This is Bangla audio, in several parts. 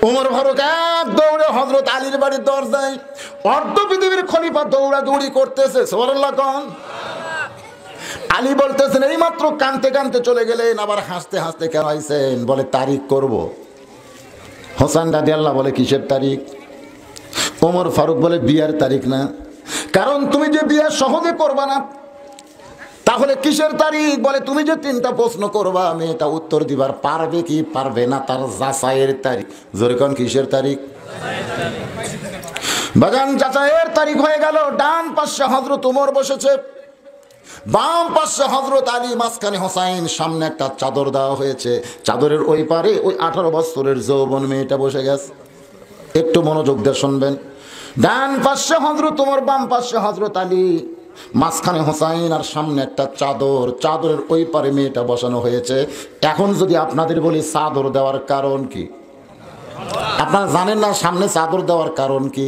ওমর ফারুক এক দৌড়ে হযরত আলীর বাড়ির দরজায়, অর্ধ পৃথিবীর খলিফা দৌড়াদৌড়ি করতেছে, সুবহানাল্লাহ কোন। আলী বলতেছেন এই মাত্র কানতে কানতে চলে গেলেন, আবার হাসতে হাসতে কেন আইছেন? বলে তারিখ করব। হোসেন রাদিয়াল্লাহু বলে কিসের তারিখ? ওমর ফারুক বলে বিয়ার তারিখ না, কারণ তুমি যে বিয়া সহজে করবা না, তাহলে কিসের তারিখ? বলে তুমি যে তিনটা প্রশ্ন করবা, মেয়েটা উত্তর দিবার পারবে কি পারবে না তার যাচাইয়ের তারিখ। জোরে কোন কিসের তারিখ? বাগান যাচাইয়ের তারিখ হয়ে গেল। ডান পাশে হযরত ওমর বসেছে, বাম পাশে হযরত আলী, মাঝখানে হোসাইন, সামনে একটা চাদর দেওয়া হয়েছে, চাদরের ওই পারে ওই 18 বছরের যৌবন মেয়েটা বসে গেছে। একটু মনোযোগ দিয়ে শুনবেন। ডান পাশে হযরত ওমর, বাম পাশে হযরত আলী, মাঝখানে হোসাইন, আর সামনে একটা চাদর, চাদরের ওই পারে মেয়েটা বসানো হয়েছে। এখন যদি আপনাদের বলি চাদর দেওয়ার কারণ কি, আপনারা জানেন না সামনে চাদর দেওয়ার কারণ কি?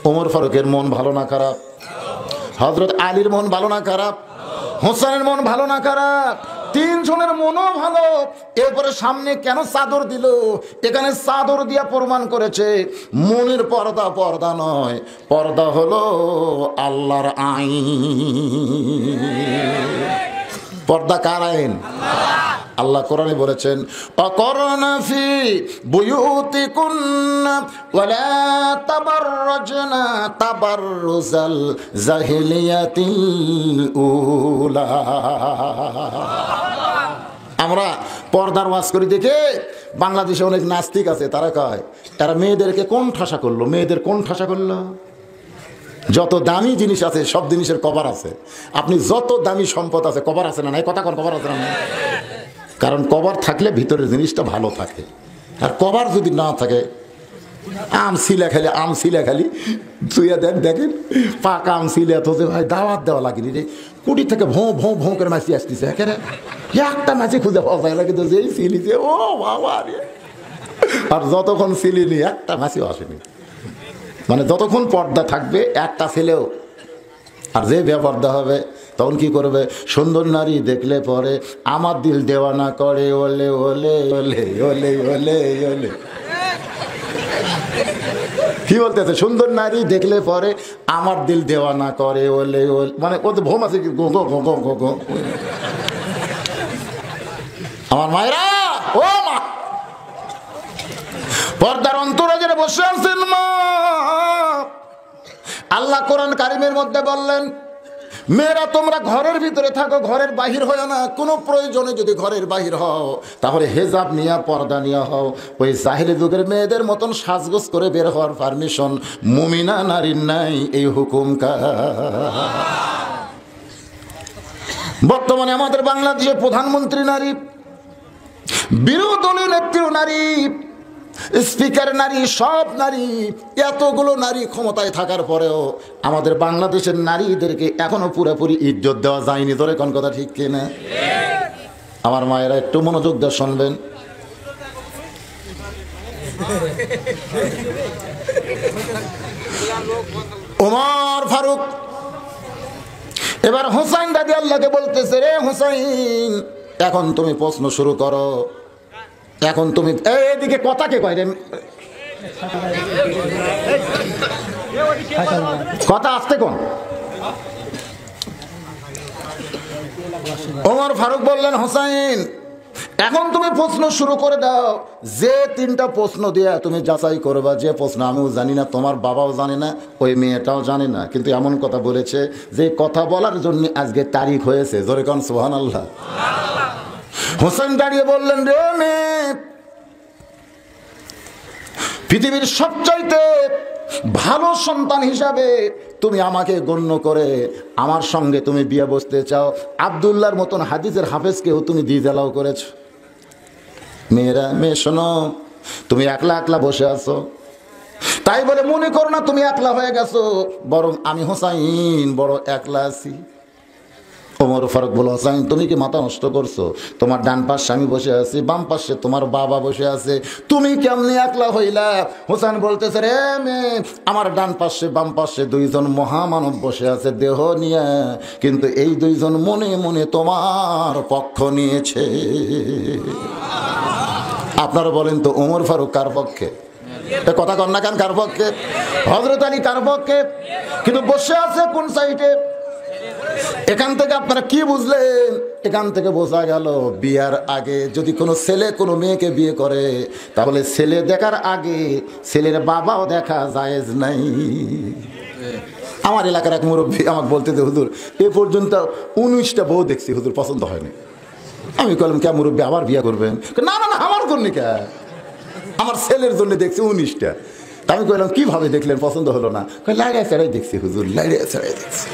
ওমর ফারুকের মন ভালো না খারাপ? হযরত আলীর মন ভালো না খারাপ? হোসেনের মন ভালো না খারাপ? তিনজনের মনও ভালো। এরপরে সামনে কেন চাদর দিল? এখানে চাদর দিয়া প্রমাণ করেছে মনের পর্দা পর্দা নয়, পর্দা হলো আল্লাহর আইন। পর্দা কার আইন? আল্লাহ কোরআনে বলেছেন অকরনা ফি বুয়ুতিকুন্না ওয়ালা তাবাররাজনা তাবাররুজাল জাহিলিয়াতিল উলা। আমরা পর্দার ওয়াজ করি দেখে বাংলাদেশে অনেক নাস্তিক আছে, তারা কয় তারা মেয়েদেরকে কোন ঠাসা করলো, মেয়েদের কোন ঠাসা করলো। যত দামি জিনিস আছে সব জিনিসের কভার আছে। আপনি যত দামি সম্পদ আছে কভার আছে না? নাই কথা কোন কভার আছে না? কারণ কভার থাকলে ভিতরের জিনিসটা ভালো থাকে, আর কভার যদি না থাকে, আম সিলা খালি, আম সিলা খালি তুইয়া দেন, দেখেন পাকা আম সিলা তো ভাই দাওয়াত দেওয়া লাগেনি রে, কুড়ি থেকে ভোঁ ভোঁ ভোঁ করে মাছি আসতেছে, একেবারে একটা মাছি খুঁজে পাওয়া যায় না, কিন্তু যেই সিলিছে ও বাবা রে, আর যতক্ষণ সিলিনি একটা মাছিও আসেনি। মানে যতক্ষণ পর্দা থাকবে একটা ছেলেও, আর যে বেপর্দা হবে তখন কি করবে? সুন্দর নারী দেখলে পরে আমার দিল দেওয়ানা করে, ওলে ওলে ওলে ওলে ওলে ওলে। কি বলতেছে? সুন্দর নারী দেখলে পরে আমার দিল দেওয়ানা করে, ওলে ওলে, মানে ও তো ভোম আছে কি গো গো গো গো গো। আমার মায়েরা, ও মা, পর্দার অন্তরাজে বসে আছেন মা। আল্লাহ কোরআন কারিমের মধ্যে বললেন মেয়েরা তোমরা ঘরের ভিতরে থাকো, ঘরের বাহির হয় না। কোনো প্রয়োজনে যদি ঘরের বাহির হও তাহলে হেজাব নিয়ে, পর্দা নিয়ে হও। ওই জাহিলি যুগের মেয়েদের মতন সাজগোজ করে বের হওয়ার পারমিশন মুমিনা নারীর নাই, এই হুকুম কার? বর্তমানে আমাদের বাংলাদেশের প্রধানমন্ত্রী নারী, বিরোধী দলীয় নেত্রী নারী, স্পিকার নারী, সব নারী। এতগুলো নারী ক্ষমতায় থাকার পরেও আমাদের বাংলাদেশের নারীদেরকে এখনো পুরোপুরি ইজ্জত দেওয়া যায়নি। ধরে কোন কথা ঠিক কিনা? আমার মায়েরা একটু মনোযোগ দিয়ে শুনবেন। ওমর ফারুক এবার হোসাইন রাদিয়াল্লাহু বলতেছে, রে হোসাইন, এখন তুমি প্রশ্ন শুরু করো। এখন তুমি এদিকে কথা কে কয় রে? কথা আসতে কোন? ওমর ফারুক বললেন, হোসাইন এখন তুমি প্রশ্ন শুরু করে দাও। যে তিনটা প্রশ্ন দিয়া তুমি যাচাই করবা, যে প্রশ্ন আমিও জানি না, তোমার বাবাও জানে না, ওই মেয়েটাও জানে না, কিন্তু এমন কথা বলেছে যে কথা বলার জন্য আজকে তারিখ হয়েছে। জোরে কোন সুবহানাল্লাহ। হোসেন দাঁড়িয়ে বললেন, রে মেয়ে, পৃথিবীর সবচাইতে ভালো সন্তান হিসাবে তুমি আমাকে গণ্য করে আমার সঙ্গে তুমি বিয়ে বসতে চাও। আব্দুল্লাহর মতন হাদিসের হাফেজকেও তুমি দিদালাও করেছো। মেয়েরা, মেয়ে শোনো, তুমি একলা একলা বসে আছো, তাই বলে মনে করো না তুমি একলা হয়ে গেছো, বরং আমি হোসাইন বড় একলা আছি। ওমর ফারুক বলো, হোসাইন তুমি কি মাথা নষ্ট করছো? তোমার ডান পাশে আমি বসে আছি, বাম পাশে তোমার বাবা বসে আছে, তুমি কেমনি একলা হইলা? হোসেন বলতেছে, রে মেয়ে, আমার ডান পাশে বাম পাশে দুইজন মহামানব বসে আছে দেহ নিয়ে, কিন্তু এই দুইজন মনে মনে তোমার পক্ষ নিয়েছে। আপনারা বলেন তো ওমর ফারুক কার পক্ষে? কথা কন না কেন, কার পক্ষে? হযরত আলী কার পক্ষে? কিন্তু বসে আছে কোন সাইডে? এখান থেকে আপনারা কি বুঝলেন? এখান থেকে বোঝা গেল বিয়ার আগে যদি কোনো ছেলে কোনো মেয়েকে বিয়ে করে, তাহলে ছেলে দেখার আগে ছেলের বাবাও দেখা জায়েজ নাই। আমার এলাকার এক মুরব্বী আমাকে বলতে যে হুজুর এ পর্যন্ত 19টা বউ দেখছি হুজুর, পছন্দ হয়নি। আমি বললাম কে মুরব্বী আবার বিয়ে করবেন? না না না, আমার জন্য কে, আমার ছেলের জন্য দেখছি 19টা। আমি কইলাম কিভাবে দেখলেন, পছন্দ হলো না? লাইড়া ছাড়াই দেখছি হুজুর, লাইড়া ছাড়াই দেখছি।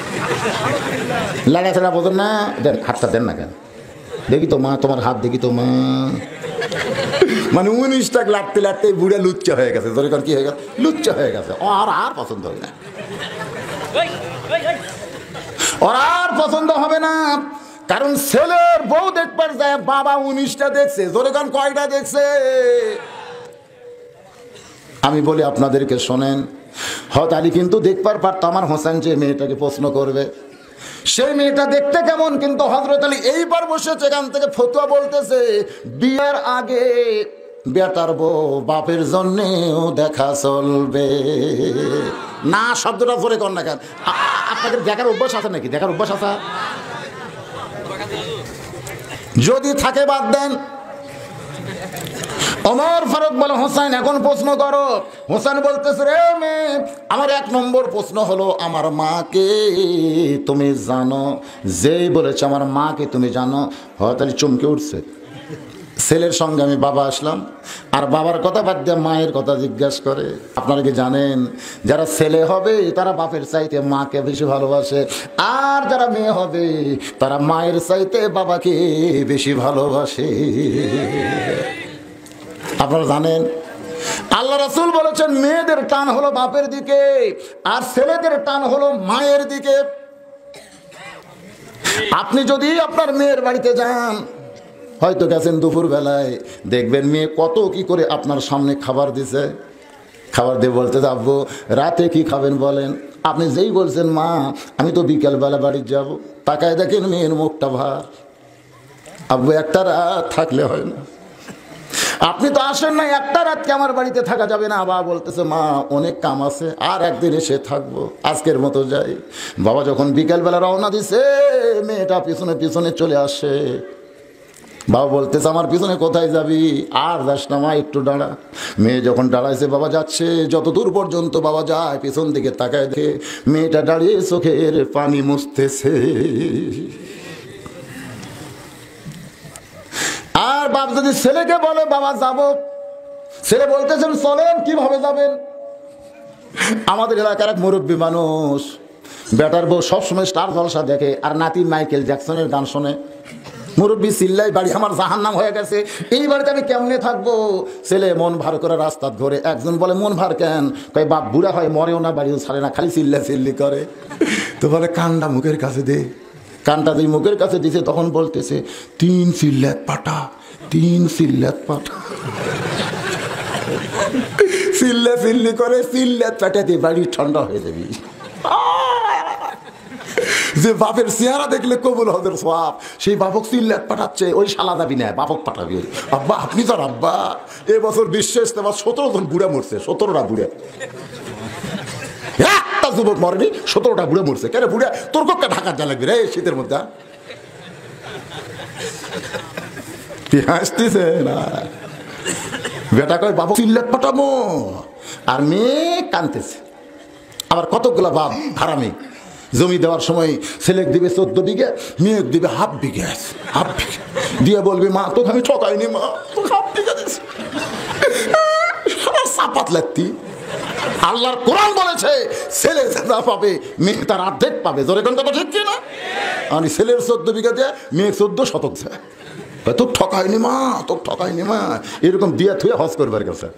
লাইড়া ছাড়া বোঝেন না? দেন হাতটা দেন না কেন, দেখি তো মা, তোমার হাত দেখি তো মা। মানে 19টা লাটতে লাটতে বুড়া লুচ্চা হয়ে গেছে। ধরে কি হয়ে গেছে? লুচ্চা হয়ে গেছে। আর আর পছন্দ হয় না, ওর আর পছন্দ হবে না। কারণ ছেলের বউ দেখবার যায় বাবা 19টা দেখছে। জোরে কারণ কয়টা দেখছে? আমি বলি আপনাদেরকে শোনেন, হযরত আলী কিন্তু দেখবার পারতো আমার হোসেন যে মেয়েটাকে প্রশ্ন করবে, সেই মেয়েটা দেখতে কেমন। কিন্তু হযরত আলী এইবার বসেছে এখান থেকে ফতোয়া বলতেছে বিয়ের আগে বেটার বউ বাপের জন্যেও দেখা চলবে না। শব্দটা জোরে কর না কেন? আপনাদের দেখার অভ্যাস আছে নাকি? দেখার অভ্যাস আছে? যদি থাকে বাদ দেন। ওমর ফারুক বলে হোসেন এখন প্রশ্ন করো। হোসেন বলতেছে রে মেয়ে, আমার 1 নম্বর প্রশ্ন হলো আমার মাকে তুমি জানো? যেই বলেছে আমার মাকে তুমি জানো, হয়তো চমকে উঠছে। ছেলের সঙ্গে আমি বাবা আসলাম, আর বাবার কথা বাদ দিয়ে মায়ের কথা জিজ্ঞাসা করে। আপনারা কি জানেন যারা ছেলে হবে তারা বাপের চাইতে মাকে বেশি ভালোবাসে, আর যারা মেয়ে হবে তারা মায়ের চাইতে বাবাকে বেশি ভালোবাসে? আপনারা জানেন আল্লাহ রাসূল বলেছেন মেয়েদের টান হলো বাপের দিকে, আর ছেলেদের টান হলো মায়ের দিকে। আপনি যদি আপনার মেয়ের বাড়িতে যান, হয়তো গেছেন দুপুর বেলায়, দেখবেন মেয়ে কত কি করে আপনার সামনে খাবার দিছে। খাবার দিয়ে বলতে আব্বু রাতে কি খাবেন বলেন? আপনি যেই বলছেন মা আমি তো বিকেলবেলা বাড়ি যাব, তাকায় দেখেন মেয়ের মুখটা ভার। আব্বু একটা রাত থাকলে হয় না? আপনি তো আসেন না, একটা রাত কি আমার বাড়িতে থাকা যাবে না? বাবা বলতেছে মা অনেক কাম আছে, আর একদিন এসে থাকবো, আজকের মতো যাই। বাবা যখন বিকেলবেলা রওনা দিছে, মেয়েটা পিছনে পিছনে চলে আসে। বাবা বলতেছে আমার পিছনে কোথায় যাবি? আর যাস না মা, একটু দাঁড়া। মেয়ে যখন দাঁড়াইছে বাবা যাচ্ছে, যত দূর পর্যন্ত বাবা যায় পিছন দিকে তাকায় দেখে মেয়েটা দাঁড়িয়ে চোখের পানি মুছতেছে। আর বাপ যদি ছেলেকে বলে বাবা যাব, ছেলে বলতেছেন চলেন, কিভাবে যাবেন? আমাদের এলাকার এক মুরব্বী মানুষ, বেটার বউ সবসময় স্টার জলসা দেখে, আর নাতি মাইকেল জ্যাকসনের গান শোনে। মুরব্বী চিল্লাই বাড়ি আমার জাহান্নাম হয়ে গেছে, এই বাড়িতে আমি কেমনে থাকবো? ছেলে মন ভার করে রাস্তার ঘরে। একজন বলে মন ভার কেন? কয় বাপ বুড়া হয়, মরেও না, বাড়িও ছাড়ে না, খালি চিল্লা চিল্লি করে। তো বলে কানটা মুখের কাছে দে। কানটা দিয়ে মুখের কাছে দিছে, তখন বলতেছে 3 চিল্লাত পাটা, 3 চিল্লাত পাটা। চিল্লা চিল্লি করে, চিল্লাত পাটা দিয়ে বাড়ি ঠান্ডা হয়ে যাবি। যে বাপের চেহারা দেখলে কবুল হদের সওয়াব, সেই বাপক চিল্লাত পাঠাচ্ছে, ওই শালা দাবি না, বাপক পাঠাবি। আব্বা আপনি তো আব্বা, এবছর বিশ্বে ইস্তেমা 17 জন বুড়া মরছে, 17টা বুড়া। একটা যুবক মরেনি, 17টা বুড়ে মরছে। কেন বুড়া? তোর কক্ষে ঢাকার যা লাগবে রে শীতের মধ্যে। হাসতেছে না, বেটা কয় বাবু চিল্লাত পাঠাবো, আর মেয়ে কানতেছে। আবার কতগুলা বাপ হারামি, জমি দেওয়ার সময় ছেলে দিবে 14 বিঘা, মেয়ে দিবে হাফ বিঘা, হাফ বিঘা দিয়ে বলবি মা তোকে আমি ঠকাইনি, মা তোকে হাফ বিঘা দিয়েছি। চাপাত লাগতি। আল্লাহর কোরআন বলেছে ছেলে যা পাবে মেয়ে তার অর্ধেক পাবে। জোরে কোন কথা ঠিক না? আমি ছেলের 14 বিঘা দিয়ে মেয়ে 14 শতক যায়। তোর ঠকাইনি মা, তোর ঠকাইনি মা, এরকম দিয়া থুয়ে হজ করবার কাছে।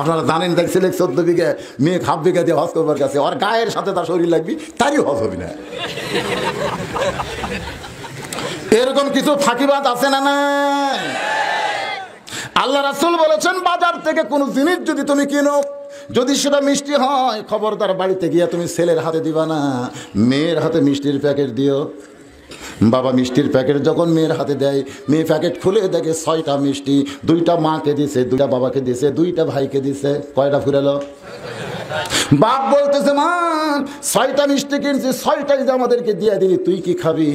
আপনারা জানেন দেখ ছেলে 14 বিঘা, মেয়ে হাফ বিঘা দিয়ে হজ করবার কাছে, আর গায়ের সাথে তার শরীর লাগবি, তারই হজ হবি না। এরকম কিছু ফাঁকিবাজ আছে না? না, আল্লাহ রাসূল বলেছেন বাজার থেকে কোনো জিনিস যদি তুমি কিনো, যদি সেটা মিষ্টি হয়, খবরদার বাড়িতে গিয়ে তুমি ছেলের হাতে দিবা না, মেয়ের হাতে মিষ্টির প্যাকেট দিও। বাবা মিষ্টির প্যাকেট যখন মেয়ের হাতে দেয়, মেয়ে প্যাকেট খুলে দেখে 6টা মিষ্টি, 2টা মাকে দিছে, 2টা বাবাকে দিছে, 2টা ভাইকে দিছে। কয়টা ফুরালো? বাপ বলতেছে, মা 6টা মিষ্টি কিনছি, 6টাই যে আমাদেরকে দিয়ে দিলি, তুই কি খাবি?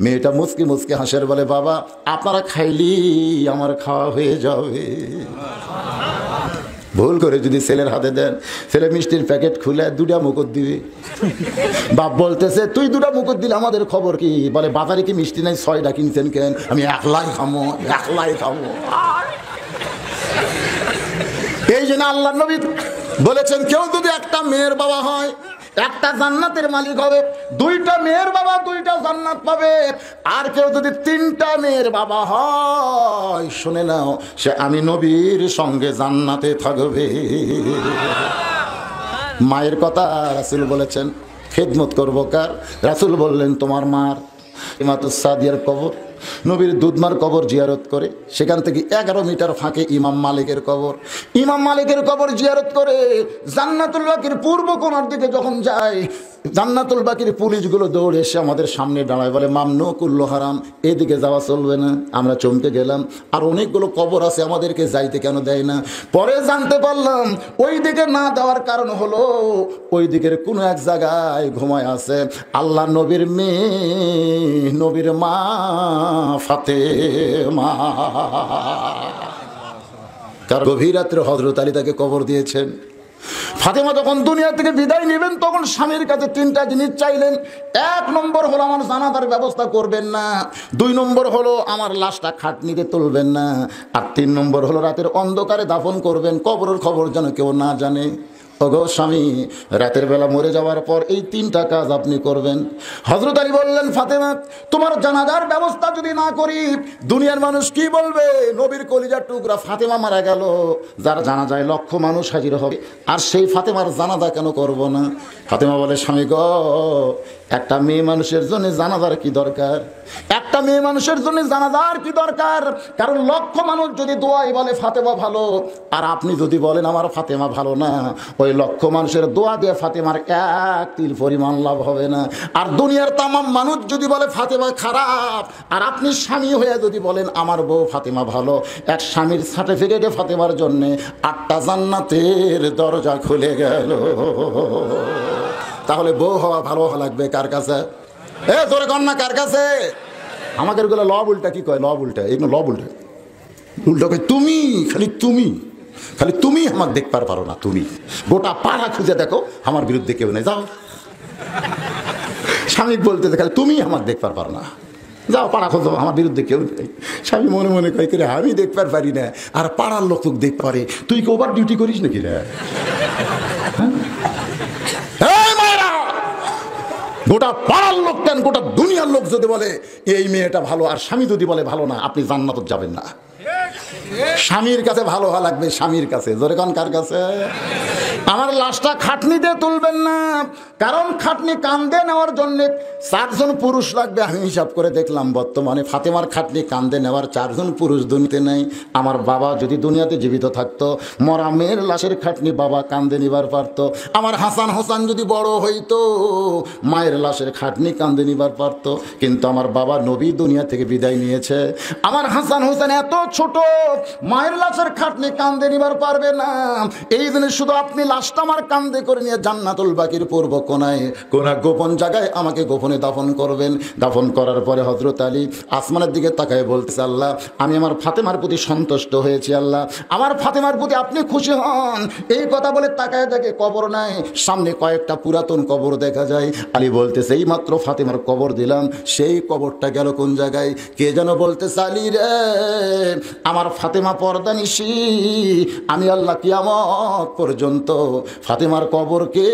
মেয়েটা মুচকি মুচকি হাসের বলে, বাবা আপনারা খাইলি আমার খাওয়া হয়ে যাবে। ভুল করে যদি ছেলের হাতে দেন, ছেলে মিষ্টির প্যাকেট খুলে 2টা মুকুট দিবি। বাপ বলতেছে, তুই 2টা মুকুট দিলে আমাদের খবর কি? বলে, বাজারে কি মিষ্টি নাই? 6টা কিনছেন কেন? আমি একলাই খামো, একলাই খামো। এই জন্য আল্লাহ নবী বলেছেন, কেউ যদি একটা মেয়ের বাবা হয়, একটা জান্নাতের মালিক হবে। 2টা মেয়ের বাবা 2টা জান্নাত পাবে। আর কেউ যদি 3টা মেয়ের বাবা হয়, শুনে নাও, সে আমি নবীর সঙ্গে জান্নাতে থাকবে। মায়ের কথা রাসূল বলেছেন, খেদমত করবো কার? রাসূল বললেন, তোমার মার। ইমাতুস সাদিয়ার কবর, নবীর দুধমার কবর জিয়ারত করে, সেখান থেকে 11 মিটার ফাঁকে ইমাম মালিকের কবর। ইমাম মালিকের কবর জিয়ারত করে জান্নাতুল বাকির পূর্ব কোণার দিকে যখন যায়, জান্নাতুল বাকির পুলিশগুলো দৌড়ে এসে আমাদের সামনে দাঁড়ায়, বলে, মামনু কুল্লু হারাম, এদিকে যাওয়া চলবে না। আমরা চমকে গেলাম, আর অনেকগুলো কবর আছে, আমাদেরকে যাইতে কেন দেয় না? পরে জানতে পারলাম, ওই দিকে না দেওয়ার কারণ হলো, ওই দিকের কোনো এক জায়গায় ঘুমায় আছে আল্লাহ নবীর মেয়ে, নবীর মা ফাতেমা। তার গভীর রাত্রে হযরত আলী তাকে কবর দিয়েছেন। ফাতেমা যখন দুনিয়া থেকে বিদায় নেবেন, তখন স্বামীর কাছে 3টা জিনিস চাইলেন। 1 নম্বর হলো, আমার জানাজার ব্যবস্থা করবেন না। 2 নম্বর হলো, আমার লাশটা খাটনিতে তুলবেন না। আর 3 নম্বর হলো, রাতের অন্ধকারে দাফন করবেন, কবরের খবর যেন কেউ না জানে। ওগো স্বামী, রাতের বেলা মরে যাওয়ার পর এই 3টা কাজ আপনি করবেন। হযরত আলী বললেন, ফাতেমা, তোমার জানাজার ব্যবস্থা যদি না করি, দুনিয়ার মানুষ কি বলবে? নবীর কলিজার টুকরা ফাতেমা মারা গেল, যার জানাজায় লক্ষ মানুষ হাজির হবে, আর সেই ফাতেমার জানাজা কেন করব না? ফাতেমা বলে, স্বামী গো, একটা মেয়ে মানুষের জন্য জানাজার কি দরকার? একটা মেয়ে মানুষের জন্য জানাজার কি দরকার? কারণ লক্ষ মানুষ যদি দোয়াই বলে ফাতেমা ভালো, আর আপনি যদি বলেন আমার ফাতেমা ভালো না, ওই লক্ষ মানুষের দোয়া দিয়ে ফাতেমার 1 তিল পরিমাণ লাভ হবে না। আর দুনিয়ার তামাম মানুষ যদি বলে ফাতেমা খারাপ, আর আপনি স্বামী হয়ে যদি বলেন আমার বউ ফাতেমা ভালো, এক স্বামীর সার্টিফিকেটে ফাতেমার জন্যে 8টা জান্নাতের দরজা খুলে গেল। তাহলে বউ হওয়া ভালো হওয়া লাগবে কার কাছে? জোরে কন্যা, কার কাছে? আমাদের গুলো লব উল্টা কি কয়? লব উল্টা, এগুলো লব উল্টা, উল্টা কয় তুমি, খালি তুমি, খালি তুমি আমাকে দেখবার পারো না। তুমি গোটা পাড়া খুঁজে দেখো, আমার বিরুদ্ধে কেউ নেই, যাও। স্বামী বলতে খালি তুমি আমাকে দেখবার পারো না, যাও পাড়া খোঁজো, আমার বিরুদ্ধে কেউ নেই। স্বামী মনে মনে কয়, করে আমি দেখবার পারি না, আর পাড়ার লোক তোকে দেখতে পারে, তুই কি ওভার ডিউটি করিস নাকি রে? গোটা পাড়ার লোক কেন, গোটা দুনিয়ার লোক যদি বলে এই মেয়েটা ভালো, আর স্বামী যদি বলে ভালো না, আপনি জান্নাতে যাবেন না। স্বামীর কাছে ভালো হওয়া লাগবে, স্বামীর কাছে। জোরে কোন, কার কাছে? আমার লাশটা খাটনিতে তুলবেন না, কারণ খাটনি কান্দে নেওয়ার জন্য 4 জন পুরুষ লাগবে। আমি হিসাব করে দেখলাম, বর্তমানে ফাতেমার খাটনি কান্দে নেওয়ার 4 জন পুরুষ দুনিয়াতে নেই। আমার বাবা যদি দুনিয়াতে জীবিত থাকতো, মরা মেয়ের লাশের খাটনি বাবা কান্দে নিবার পারত। আমার হাসান হোসেন যদি বড় হইতো, মায়ের লাশের খাটনি কান্দে নিবার পারত। কিন্তু আমার বাবা নবী দুনিয়া থেকে বিদায় নিয়েছে, আমার হাসান হোসেন এত ছোট, মায়ের লাশের খাটনি কান্দে নিবার পারবে না। এই জন্য শুধু আপনি লাশটা আমার কান্দে করে নিয়ে জান্নাতুল বাকির পূর্ব কোনায় কোন গোপন জায়গায় আমাকে গোপনে দাফন করবেন। দাফন করার পরে হযরত আলী আসমানের দিকে তাকায় বলতেছে, আল্লাহ, আমি আমার ফাতেমার প্রতি সন্তুষ্ট হয়েছি, আল্লাহ আমার ফাতেমার প্রতি আপনি খুশি হন। এই কথা বলে তাকায় দেখে কবর নাই, সামনে কয়েকটা পুরাতন কবর দেখা যায়। আলী বলতেছে, এই মাত্র ফাতেমার কবর দিলাম, সেই কবরটা গেল কোন জায়গায়? কে যেন বলতেছে, আলী রে, আমার ফাতেমা পর্দানিশী, আমি আল্লাহ কিয়ামত পর্যন্ত ফাতেমার কবরকে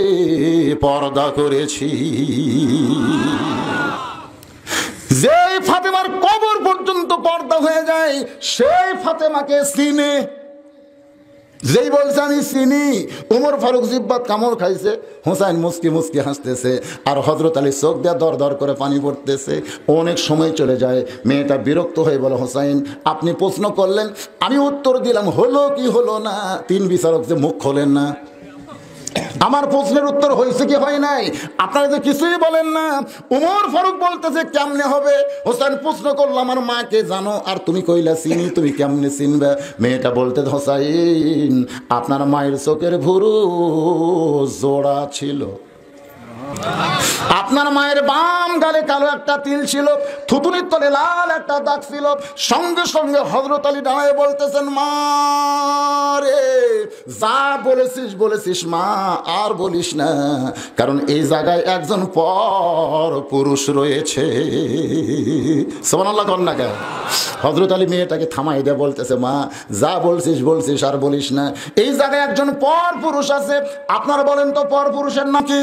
পর্দা করেছি। যেই ফাতেমার কবর পর্যন্ত পর্দা হয়ে যায়, সেই ফাতেমাকে চিনে। যেই বলছে আমি চিনি, উমর ফারুক জিব্বাত কামড় খাইছে, হোসাইন মুস্কি মুস্কি হাসতেছে, আর হযরত আলী চোখ দিয়ে দর দর করে পানি পড়তেছে। অনেক সময় চলে যায়, মেয়েটা বিরক্ত হয়ে বলে, হোসাইন আপনি প্রশ্ন করলেন, আমি উত্তর দিলাম, হলো কি হলো না? 3 বিচারক যে মুখ খোলেন না, আমার প্রশ্নের উত্তর হয়েছে কি হয় নাই? আপনারা তো কিছুই বলেন না। উমর ফারুক বলতেছে কেমনে হবে? হোসেন প্রশ্ন করলো আমার মাকে জানো? আর তুমি কইলা চিনি, তুমি কেমনে চিনবে? মেয়েটা বলতে, হোসাইন আপনার মায়ের চোখের ভুরু জোড়া ছিল, আপনার মায়ের বাম গালে কালো একটা তিল ছিল, থুতুনির তলে লাল একটা দাগ ছিল। সঙ্গে সঙ্গে হযরত আলী দাঁড়ায় বলতেছেন, মা রে যা বলেছিস বলেছিস মা, আর বলিস না, কারণ এই জায়গায় একজন পর পুরুষ রয়েছে। সুবহানাল্লাহ কন না কেন? হযরত আলী মেয়েটাকে থামাই দিয়ে বলতেছে, মা যা বলছিস বলছিস, আর বলিস না, এই জায়গায় একজন পর পুরুষ আছে। আপনারা বলেন তো পর পুরুষের নাম কি?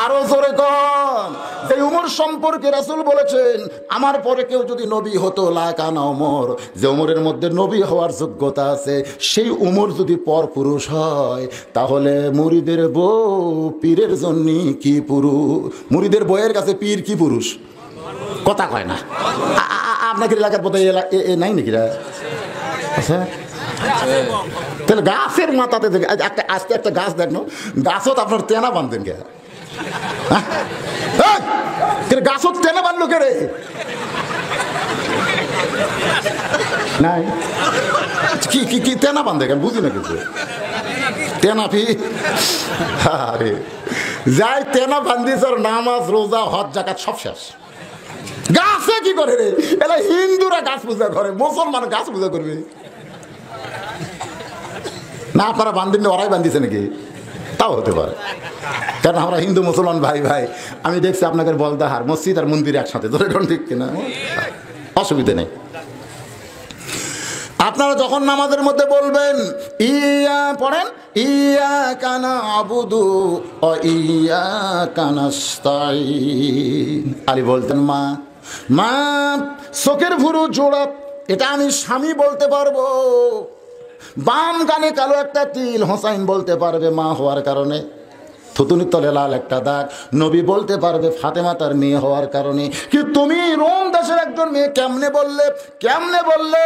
আরো জোরে কন। যে উমর সম্পর্কে রাসূল বলেছেন, আমার পরে কেউ যদি নবী হতো লাকানা উমর, যে উমরের মধ্যে নবী হওয়ার যোগ্যতা আছে, সেই উমর যদি পর পুরুষ হয়, তাহলে মুরিদের বউ পীরের জন্য কি পুরুষ? মুরিদের বউয়ের কাছে পীর কি পুরুষ? কথা কয় না। আপনাদের এলাকার বোধহয় নাই নাকি? আচ্ছা, তাহলে গাছের মাথাতে একটা আজকে একটা গাছ দেখলো, গাছত আপনার তেনা বাঁধবেন কে? গাছত তেনা বাঁধলো কে রে? নাই কি কি কি তেনা বাঁধে কেন বুঝি না কিছু। তেনাফি আরে যাই তেনা বান্ধিস, নামাজ রোজা হজ জাকাত সব শেষ। গাছে কি করে রে? এলা হিন্দুরা গাছ পূজা করে, মুসলমান গাছ পূজা করবে না? আপনারা বান্ধিন না, ওরাই বান্ধিছে নাকি? তাও হতে পারে, কারণ আমরা হিন্দু মুসলমান ভাই ভাই। আমি দেখছি আপনাদের বলদাহার মসজিদ আর মন্দির একসাথে, ধরে ঠিক কিনা? অসুবিধা নেই। আপনারা যখন নামাজের মধ্যে বলবেন ইয়া পড়েন, ইয়া কানা আবুদু ও ইয়া কানাস্তাইন, আলী বলতেন মা মা চোখের ভুরু জোড়া, এটা আমি স্বামী বলতে পারবো। বাম গানে কালো একটা তিল, হোসাইন বলতে পারবে মা হওয়ার কারণে। থুতুনির তলে লাল একটা দাগ, নবী বলতে পারবে ফাতেমা তার মেয়ে হওয়ার কারণে। কি তুমি রোম দেশের একজন মেয়ে কেমনে বললে? কেমনে বললে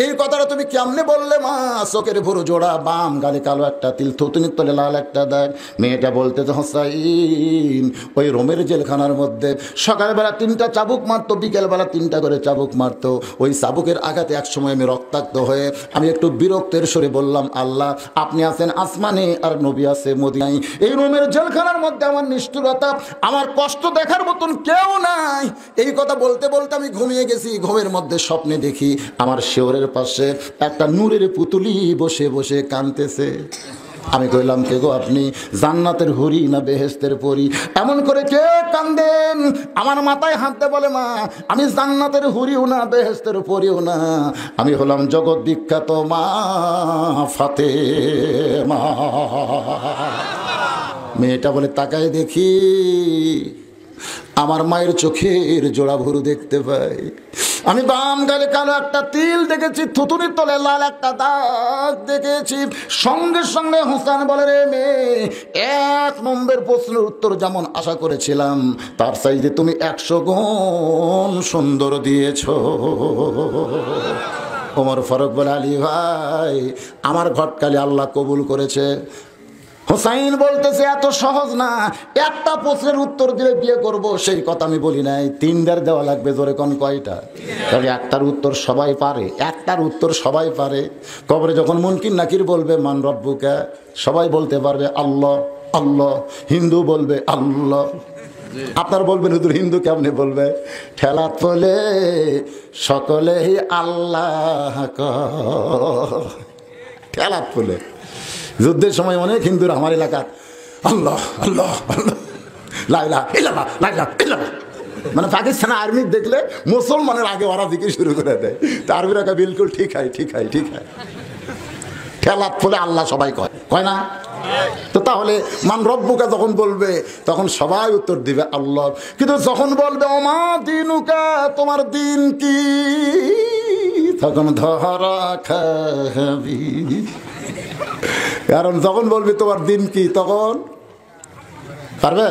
এই কথাটা? তুমি কেমনে বললে মা? চোখের ভুরু জোড়া, বাম গালে কালো একটা তিল, থুতুনির তলে লাল একটা দাগ। মেয়েটা বলতে, হোসাইন ওই রোমের জেলখানার মধ্যে সকালবেলা 3টা চাবুক মারতো, বিকেলবেলা 3টা করে চাবুক মারতো। ওই চাবুকের আঘাতে একসময় আমি রক্তাক্ত হয়ে আমি একটু বিরক্তের সরে বললাম, আল্লাহ আপনি আছেন আসমানে আর নবী আছে মদিনায়। এই রোমের জেলখানার মধ্যে আমার নিষ্ঠুরতা, আমার কষ্ট দেখার মতন কেউ নাই। এই কথা বলতে বলতে আমি ঘুমিয়ে গেছি। ঘুমের মধ্যে স্বপ্নে দেখি আমার শিওরের পাশে একটা নূরের পুতুলি বসে বসে কাঁদতেছে। আমি কইলাম, কে গো আপনি? জান্নাতের হুরি না বেহেশতের পরি? এমন করে কে কান্দেন? আমার মাথায় হাত দিয়ে বলে, মা আমি জান্নাতের হুরিও না বেহেশতের পরিও না, আমি হলাম জগৎ বিখ্যাত মা ফাতেমা। মেয়েটা বলে, তাকায় দেখি আমার মায়ের চোখের জোড়া ভুরু দেখতে পাই। আমি বাম গালে কালো একটা তিল দেখেছি, থুতুনির তলে লাল একটা দাগ দেখেছি। সঙ্গে সঙ্গে হোসেন বলে, রে মেয়ে, 1 নম্বর প্রশ্নের উত্তর যেমন আশা করেছিলাম, তার চাইতে তুমি 100 গুণ সুন্দর দিয়েছ। ওমর ফারুক বলে, আলী ভাই আমার ঘটকালি আল্লাহ কবুল করেছে। হোসাইন বলতেছে, এত সহজ না, একটা প্রশ্নের উত্তর দিলে বিয়ে করব, সেই কথা আমি বলি নাই। 3টার দেওয়া লাগবে। জোরে কোন কয়টা? তবে একটার উত্তর সবাই পারে, একটার উত্তর সবাই পারে। কবরে যখন মুনকির নাকির বলবে মান রব্বুকা, সবাই বলতে পারবে আল্লাহ আল্লাহ। হিন্দু বলবে আল্লাহ। আপনার বলবেন হুজুর হিন্দু কেমনে বলবে? ঠেলাত বলে সকলেই আল্লাহ, ঠেলাত বলে। যুদ্ধের সময় অনেক হিন্দুরা আমার এলাকা আল্লাহ আল্লাহ আল্লাহ লা ইলাহা ইল্লাল্লাহ লা ইলাহা ইল্লাল্লাহ, মানে পাকিস্তান আর্মি দেখলে মুসলমানের আগে ওরা জিকির শুরু করে দেয়। তা আরবিরা কয় বিলকুল ঠিক হয় ঠিক হয় ঠিক হয়। ঠেলাত ফলে আল্লাহ সবাই কয়, কয় না? তো তাহলে মান রব্বুকা যখন বলবে তখন সবাই উত্তর দিবে আল্লাহ। কিন্তু যখন বলবে ওমা দিনুকা, তোমার দিন কি, তখন ধরা খাবি। কারণ যখন বলবি তোমার দিন কি, তখন পারবে?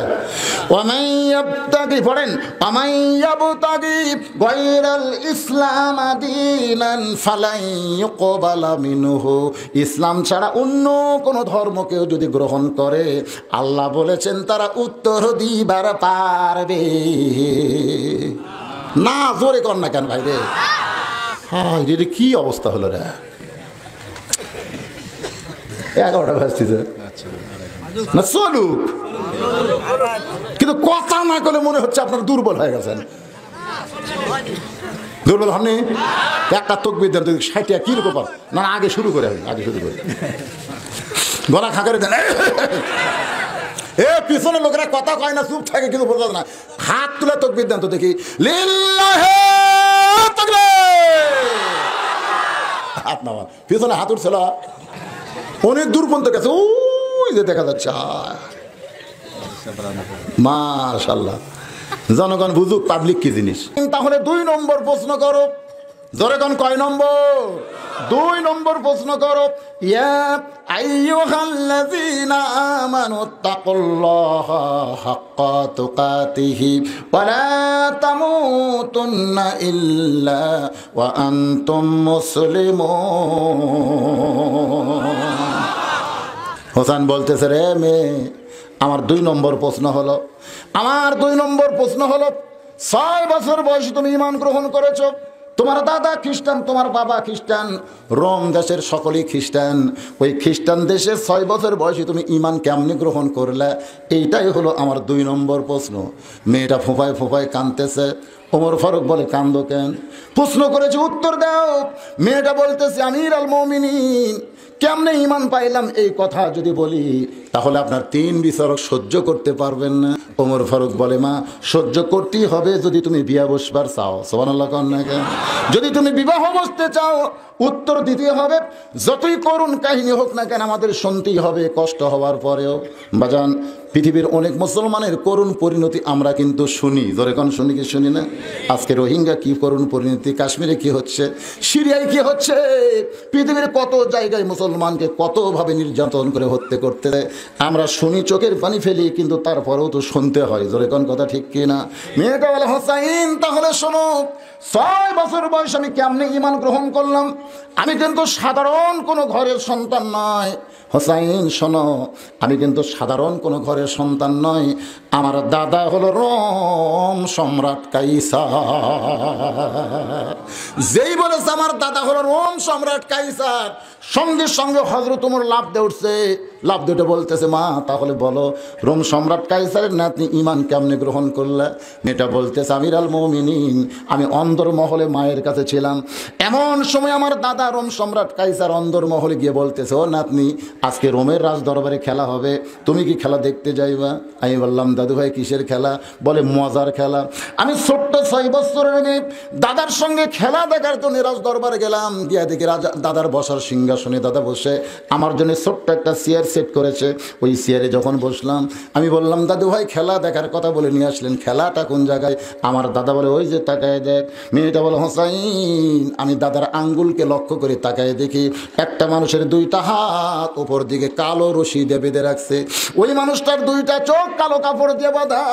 ওয়ামান ইয়াবতাগি, পড়েন, ওয়ামান ইয়াবতাগি গায়রাল ইসলাম দীনান ফালান ইউকবালা মিনহু, ইসলাম ছাড়া অন্য কোন ধর্মকেও যদি গ্রহণ করে আল্লাহ বলেছেন তারা উত্তর দিবার পারবে না। জোরে কর না কেন ভাই রে? হ্যাঁ, রে কি অবস্থা হলো রে? 11টা বাজতেছে না, চলুক, কিন্তু কথা না করলে মনে হচ্ছে আপনার দুর্বল হয়ে গেছেন। দুর্বল হননি? একটা তকবীর দেন, 60 কি রকম না, আগে শুরু করে, আগে শুরু করে গলা খাঁকা করে দেন। পিছনে লোকেরা কথা কয় না, চুপ থাকে, কিন্তু বোঝা না। হাত তুলে তকবীর দেন তো দেখি, লিল্লাহি তাকবীর। হাত নামা, পিছনে হাত উঠছিল অনেক দূর পর্যন্ত গেছে, ওই যে দেখা যাচ্ছে। মাশাআল্লাহ, জনগণ বুঝুক পাবলিক কি জিনিস। তাহলে 2 নম্বর প্রশ্ন করো, জনগণ কয় নম্বর? 2 নম্বর প্রশ্ন করো, ইয়া আইয়ুহাল্লাযীনা আমানুত্তাকুল্লাহা হাক্কা তুকাতিহি ওয়া লা তামুতুন্না ইল্লা ওয়া আনতুম মুসলিমুন। হোসেন বলতেছে, রে মেয়ে, আমার 2 নম্বর প্রশ্ন হলো, 6 বছর বয়সে তুমি ঈমান গ্রহণ করেছো, তোমার দাদা খ্রিস্টান, তোমার বাবা খ্রিস্টান, রোম দেশের সকলেই খ্রিস্টান, ওই খ্রিস্টান দেশে 6 বছর বয়সে তুমি ঈমান কেমনি গ্রহণ করলে? এইটাই হলো আমার 2 নম্বর প্রশ্ন। মেয়েটা ফোঁপায় ফোঁপায় কাঁদতেছে। ওমর ফারুক বলে, কান্দো কেন? প্রশ্ন করেছে, উত্তর দাও। মেয়েটা বলতেছে, আমির আল মুমিনিন, কেমনে ঈমান পাইলাম এই কথা যদি বলি তাহলে আপনার 3 বিচারক সহ্য করতে পারবেন না। ওমর ফারুক বলে, মা, সহ্য করতেই হবে যদি তুমি বিয়া বসবার চাও। সুবহানাল্লাহ কন না কেন? যদি তুমি বিবাহ বসতে চাও উত্তর দিতে হবে, যতই করুণ কাহিনী হোক না কেন আমাদের শুনতেই হবে, কষ্ট হওয়ার পরেও। বাজান, পৃথিবীর অনেক মুসলমানের করুণ পরিণতি আমরা কিন্তু শুনি, জোরে কোন শুনি কি শুনি না? আজকে রোহিঙ্গা কি করুণ পরিণতি, কাশ্মীরে কি হচ্ছে, সিরিয়ায় কি হচ্ছে, পৃথিবীর কত জায়গায় মুসলমানকে কতভাবে নির্যাতন করে হত্যা করতে আমরা শুনি, চোখের পানি ফেলি, কিন্তু তারপরেও তো শুনতে হয়। জোরে কোন কথা ঠিক কি না? মেয়েটা বলে, হোসাইন, তাহলে শোনো, 6 বছর বয়স আমি কেমনে ঈমান গ্রহণ করলাম? আমি কিন্তু সাধারণ কোনো ঘরের সন্তান নয়। হোসাইন শোনো, আমি কিন্তু সাধারণ কোনো ঘরের সন্তান নয়। আমার দাদা হলো রোম সম্রাট কাইসার। যেই বলেছে আমার দাদা হলো রোম সম্রাট কাইসার, সঙ্গে সঙ্গে হযরত ওমর লাফ দিয়ে উঠছে। লাফ দিয়ে বলতেছে, মা, তাহলে বলো রোম সম্রাট কাইসারের নাতনি ঈমান কেমনে গ্রহণ করলে? মেয়েটা বলতেছে, আমির আল মুমিনিন, আমি অন্দরমহলে মায়ের কাছে ছিলাম। এমন সময় আমার দাদা রোম সম্রাট কাইসার অন্দরমহলে গিয়ে বলতেছে, ও নাতনি, আজকে রোমের রাজ দরবারে খেলা হবে, তুমি কি খেলা দেখতে যাইবা? আমি বললাম, দাদু ভাই, কিসের খেলা? বলে, মজার খেলা। আমি ছোট্ট 6 বছরের মেয়ে দাদার সঙ্গে খেলা দেখার জন্য রাজ দরবারে গেলাম। গিয়া দেখি রাজা দাদার বসার সিংহাসনে দাদা বসে আমার জন্য ছোট্ট একটা চেয়ার সেট করেছে। ওই চেয়ারে যখন বসলাম, আমি বললাম, দাদু ভাই, খেলা দেখার কথা বলে নিয়ে আসলেন, খেলাটা কোন জায়গায়? আমার দাদা বলে, ওই যে তাকায় দেখ। মেয়েটা বলে, হোসাইন, আমি দাদার আঙ্গুলকে লক্ষ্য করে তাকায় দেখি একটা মানুষের 2টা হাত উপর দিকে কালো রশি দিয়ে বেঁধে রাখছে, ওই মানুষটার 2টা চোখ কালো কাপড় দিয়ে বাঁধা,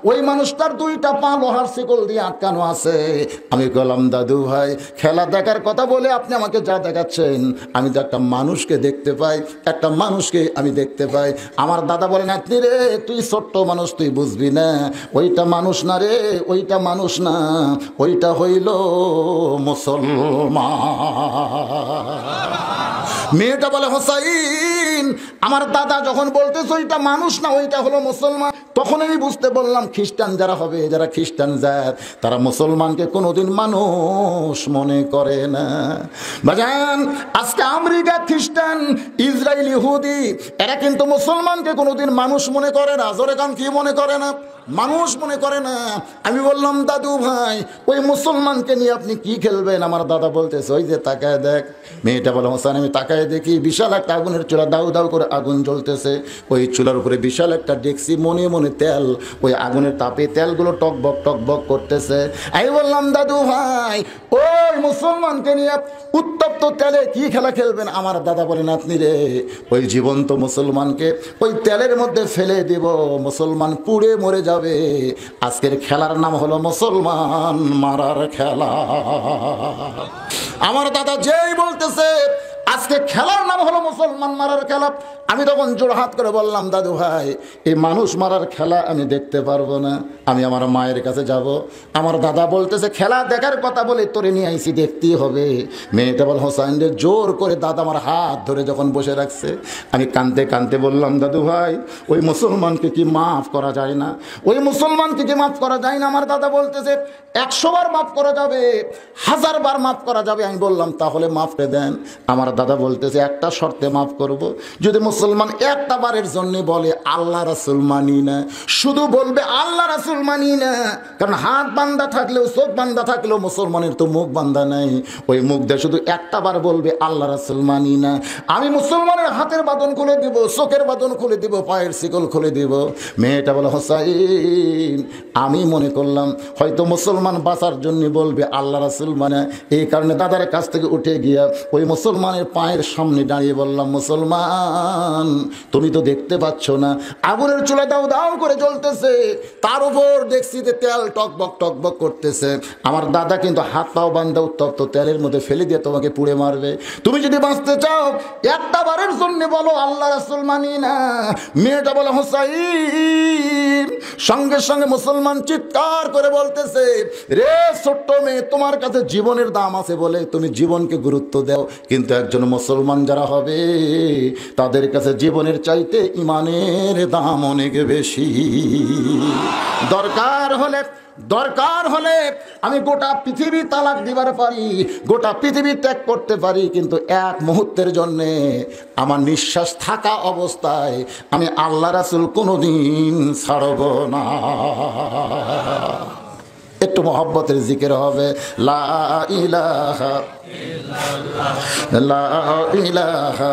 ওই মানুষটার 2টা পা লোহার শিকল দিয়ে আটকানো আছে। আমি বললাম, দাদু ভাই, খেলা দেখার কথা বলে আপনি আমাকে যা দেখাচ্ছেন, আমি তো একটা মানুষকে দেখতে পাই, একটা মানুষকে আমি দেখতে পাই। আমার দাদা বলেন, নাতনি রে, তুই ছোট্ট মানুষ, তুই বুঝবি না, ওইটা মানুষ না রে, ওইটা মানুষ না, ওইটা হইল মুসলমান। মেয়েটা বলে, হোসাইন, আমার দাদা যখন বলতেছে ওইটা মানুষ না, ওইটা হলো মুসলমান, তখন আমি বুঝতে বললাম, খ্রিস্টান যারা হবে, যারা খ্রিস্টান জাত, তারা মুসলমানকে কোনোদিন মানুষ মনে করে না। বাজান, আজকে আমেরিকা খ্রিস্টান, ইসরায়েল ইহুদি, এরা কিন্তু মুসলমানকে কোনোদিন মানুষ মনে করে না। জোরে কান, কি মনে করে না? মানুষ মনে করে না। আমি বললাম, দাদু ভাই, ওই মুসলমানকে নিয়ে আপনি কি খেলবেন? আমার দাদা বলতেছে, ওই যে তাকায় দেখ। মেয়েটা বলে, হোসেন, আমি তাকায় দেখি বিশাল একটা আগুনের চুলা, দাউ দাউ করে আগুন জ্বলতেছে। ওই চুলার উপরে বিশাল একটা ডেকসি, মনে মনে আগুনে তেল, ওই আগুনের তাপে তেলগুলো টকবক করতেছে। আমি বললাম দাদু ভাই ওই মুসলমানকে নিয়ে উত্তপ্ত তেলে কি খেলা খেলবেন? আমার দাদা বলেন আপনি রে ওই জীবন্ত মুসলমানকে ওই তেলের মধ্যে ফেলে দিব, মুসলমান পুড়ে মরে যাবে। আজকের খেলার নাম হলো মুসলমান মারার খেলা। আমার দাদা যেই বলতেছে আজকে খেলার নাম হলো মুসলমান মারার খেলা, আমি তখন জোড়হাত করে বললাম দাদু ভাই এই মানুষ মারার খেলা আমি দেখতে পারবো না, আমি আমার মায়ের কাছে যাব। আমার দাদা বলতেছে খেলা দেখার কথা বলে তোরে নিয়ে আইসি, দেখতেই হবে। মেয়েটা বল হোসাইনদের জোর করে দাদা আমার হাত ধরে যখন বসে রাখছে, আমি কাঁদতে কাঁদতে বললাম দাদু ভাই ওই মুসলমানকে কি মাফ করা যায় না? ওই মুসলমানকে কি মাফ করা যায় না? আমার দাদা বলতেছে 100 বার মাফ করা যাবে, 1000 বার মাফ করা যাবে। আমি বললাম তাহলে মাফ করে দেন। আমার দাদা বলতেছে একটা শর্তে মাফ করব, যদি মুসলমান একটা বারের জন্য বলে আল্লাহ রাসূল মানি না, শুধু বলবে আল্লাহ রাসূল মানি না। কারণ হাত বান্ধা থাকলেও চোখ বান্ধা থাকলেও মুসলমানের তো মুখ বান্ধা নাই, ওই মুখ দিয়ে শুধু একটা বার বলবে আল্লাহ রাসূল মানি না, আমি মুসলমানের হাতের বাঁধন খুলে দিব, চোখের বাঁধন খুলে দিব, পায়ের শিকল খুলে দিব। মেয়েটা বলে হোসাইন আমি মনে করলাম হয়তো মুসলমান বাঁচার জন্য বলবে আল্লাহ রাসূল মানে, এই কারণে দাদার কাছ থেকে উঠে গিয়া ওই মুসলমানের পায়ের সামনে দাঁড়িয়ে বললাম মুসলমান তুমি তো দেখতে পাচ্ছ না আগুনের চুলা দাও দাও করে জ্বলতেছে, তার উপর দেখছি যে তেল টকবক করতেছে। আমার দাদা কিন্তু হাত পাও বান্ধা উত্তপ্ত তেলের মধ্যে ফেলে দিয়ে তোমাকে পুড়ে মারবে, তুমি যদি বাঁচতে চাও একটা বারের জন্য বলো আল্লাহ রাসূল মানি না। মেয়েটা বলে হোসাইন, সঙ্গে সঙ্গে মুসলমান চিৎকার করে বলতেছে রে ছোট্ট মেয়ে তোমার কাছে জীবনের দাম আছে বলে তুমি জীবনকে গুরুত্ব দাও, কিন্তু একজন মুসলমান যারা হবে তাদের কাছে জীবনের চাইতে ইমানের দাম অনেক বেশি। দরকার হলে আমি গোটা পৃথিবী তালাক দিবার পারি, গোটা পৃথিবী ত্যাগ করতে পারি, কিন্তু এক মুহূর্তের জন্যে আমার নিঃশ্বাস থাকা অবস্থায় আমি আল্লাহ রাসূল কোনোদিন ছাড়ব না। একটু মহব্বতের জিকির হবে লা ইলাহা ইল্লাল্লাহ, লা ইলাহা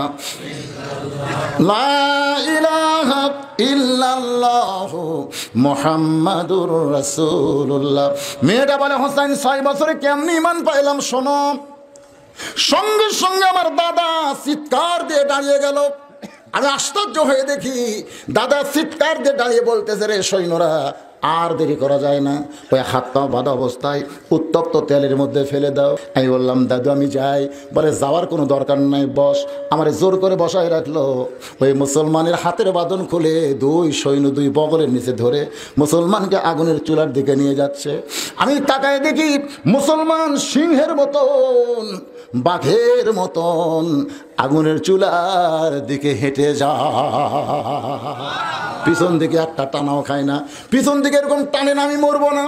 লা ইলাহা ইল্লাল্লাহু মুহাম্মাদুর রাসূলুল্লাহ। মেয়েটা বলে হোসেন 6 বছরে কেমনি ঈমান পাইলাম শোনো। সঙ্গে সঙ্গে আমার দাদা চিৎকার দিয়ে দাঁড়িয়ে গেল। আমি আশ্চর্য হয়ে দেখি দাদা চিৎকার দিয়ে দাঁড়িয়ে বলতেছে রে সৈন্যরা আর দেরি করা যায় না, ওই হাত পা বাঁধা অবস্থায় উত্তপ্ত তেলের মধ্যে ফেলে দাও। আমি বললাম দাদু আমি যাই। বলে যাওয়ার কোনো দরকার নাই, বস। আমার জোর করে বসায় রাখলো। ওই মুসলমানের হাতের বাঁধন খুলে 2 সৈন্য 2 বগলের নিচে ধরে মুসলমানকে আগুনের চুলার দিকে নিয়ে যাচ্ছে। আমি তাকায় দেখি মুসলমান সিংহের মতন বাঘের মতন আগুনের চুলার দিকে হেঁটে যা, পিছন দিকে একটা টানাও খায় না, পিছন দিকে এরকম টানে না আমি মরবো না,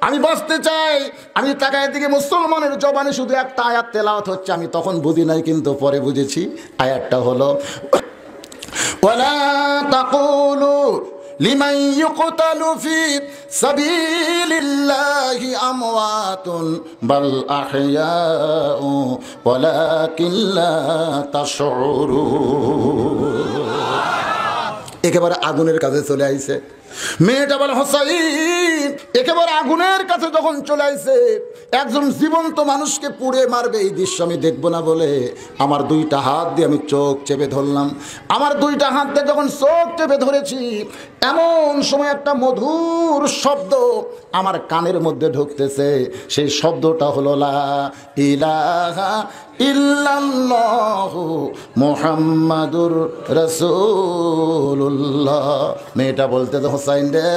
আমি বাঁচতে চাই। আমি তাকায় দিকে মুসলমানের জবানে শুধু একটা আয়াত তেলাওয়াত হচ্ছে, আমি তখন বুঝি নাই কিন্তু পরে বুঝেছি। আয়াতটা হলো ওয়ালা তাকুলু লিমান ইউকতালু ফি সাবিলিল্লাহি আমওয়াতুন বাল আহইয়াউ ওয়ালাকিন লা তাশউরুন। একেবারে আগুনের কাছে চলে আইছে। মেয়েটা বলে হোসাইন একেবারে আগুনের কাছে যখন চলে আইছে, একজন জীবন্ত মানুষকে পুড়ে মারবে এই দৃশ্য আমি দেখবো না বলে আমার 2টা হাত দিয়ে আমি চোখ চেপে ধরলাম। আমার 2টা হাত দিয়ে যখন চোখ চেপে ধরেছি, এমন সময় একটা মধুর শব্দ আমার কানের মধ্যে ঢুকতেছে। সেই শব্দটা হলো লা ইলাহা ইল্লাল্লাহু মুহাম্মাদুর রাসূলুল্লাহ। মেয়েটা বলতে তো হোসাইন রে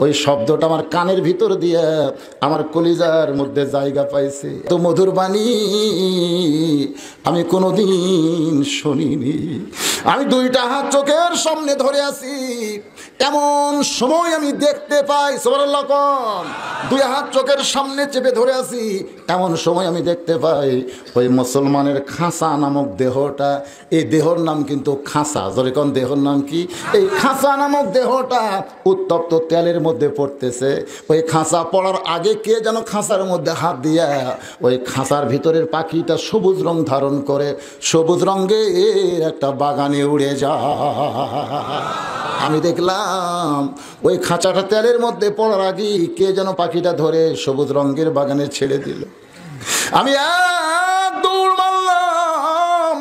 ওই শব্দটা আমার কানের ভিতর দিয়ে আমার কলিজার মধ্যে জায়গা পাইছে। তো মধুর বাণী আমি কোনোদিন শুনিনি। আমি 2টা হাত চোখের সামনে ধরে আছি, এমন সময় আমি দেখতে পাই সুবহানাল্লাহ কোন 2 হাত চোখের সামনে চেপে ধরে আছি, এমন সময় আমি দেখতে পাই ওই মুসলমানের খাঁচা নামক দেহটা, এই দেহর নাম কিন্তু খাঁচা, জোরে কোন দেহর নাম কি? এই খাঁচা নামক দেহটা উত্তপ্ত তেলের মধ্যে পড়তেছে। ওই খাঁচা পড়ার আগে কে যেন খাঁচার মধ্যে হাত দিয়া ওই খাঁচার ভিতরের পাখিটা সবুজ রং ধারণ করে সবুজ রঙের একটা বাগানে উড়ে যায়। আমি দেখলাম ওই খাঁচাটা তেলের মধ্যে পড়ার আগে কে যেন পাখিটা ধরে সবুজ রঙের বাগানে ছেড়ে দিল। আমি এক দৌড় মারলাম,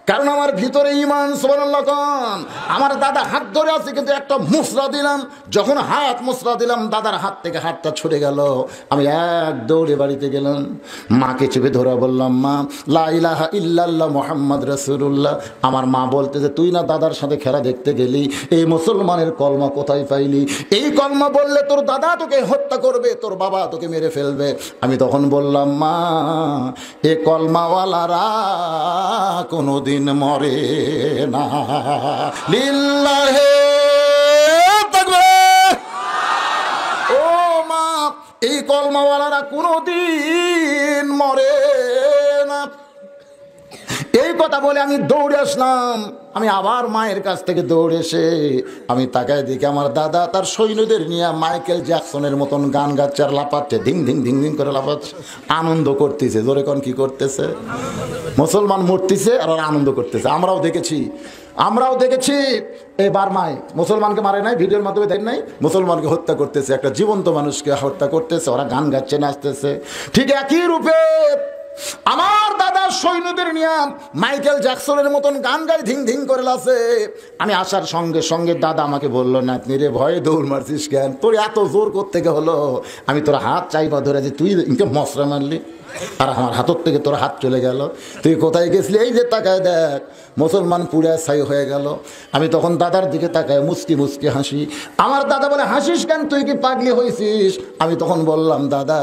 কারণ আমার ভিতরে ঈমান। সুবহানাল্লাহ কোন। আমার দাদা হাত ধরে আছে, কিন্তু একটা মুসরা দিলাম, যখন হাত মুসরা দিলাম দাদার হাত থেকে হাতটা ছুটে গেল। আমি এক দৌড়ে বাড়িতে গেলাম, মাকে চেপে ধরা বললাম, মা লা ইলাহা ইল্লাল্লাহ মুহাম্মদ রাসূলুল্লাহ। আমার মা বলতেছে, তুই না দাদার সাথে খেলা দেখতে গেলি, এই মুসলমানের কলমা কোথায় পাইলি? এই কলমা বললে তোর দাদা তোকে হত্যা করবে, তোর বাবা তোকে মেরে ফেলবে। আমি তখন বললাম, মা এ কলমাওয়ালারা কোনোদিন মরে না। লিল্লাহে তাকবীর। ও মা, এই কলমাওয়ালারা কোনোদিন মরে না। এই কথা বলে আমি দৌড়ে আসলাম। আমি আবার মায়ের কাছ থেকে দৌড়ে এসে আমি তাকায় দেখি আমার দাদা তার সৈন্যদের নিয়ে মাইকেল জ্যাকসনের মতন গান গাচ্ছে আর লাপাচ্ছে, ধিং ধিং ধিং ধিং করে লাপাচ্ছে, আনন্দ করতেছে। জোরে কোন কি করতেছে? মুসলমান মরতেছে আর আনন্দ করতেছে। আমরাও দেখেছি। এবার মাই মুসলমানকে মারে নাই, ভিডিওর মাধ্যমে দেখ নাই, মুসলমানকে হত্যা করতেছে, একটা জীবন্ত মানুষকে হত্যা করতেছে, ওরা গান গাচ্ছে, নাচতেছে। ঠিক একই রূপে আমার দাদা সৈন্যদের নিয়ে মাইকেল জ্যাকসনের মতন গান গাই ধিং ধিং করে লাসে। আমি আসার সঙ্গে সঙ্গে দাদা আমাকে বললো, নাতনি রে ভয়ে দৌড় মারছিস কেন? তোর এত জোর করতে হলো? আমি তোর হাত চাইবা ধরে আছি, তুই ইনকে মশরা মারলি আর আমার হাতের থেকে তোর হাত চলে গেল। তুই কোথায় গেছিলি? এই যে তাকায় দেখ, মুসলমান পুরা ছাই হয়ে গেল। আমি তখন দাদার দিকে তাকায় মুচকি মুচকি হাসি। আমার দাদা বলে, হাসিস কেন, তুই কি পাগলি হয়েছিস? আমি তখন বললাম, দাদা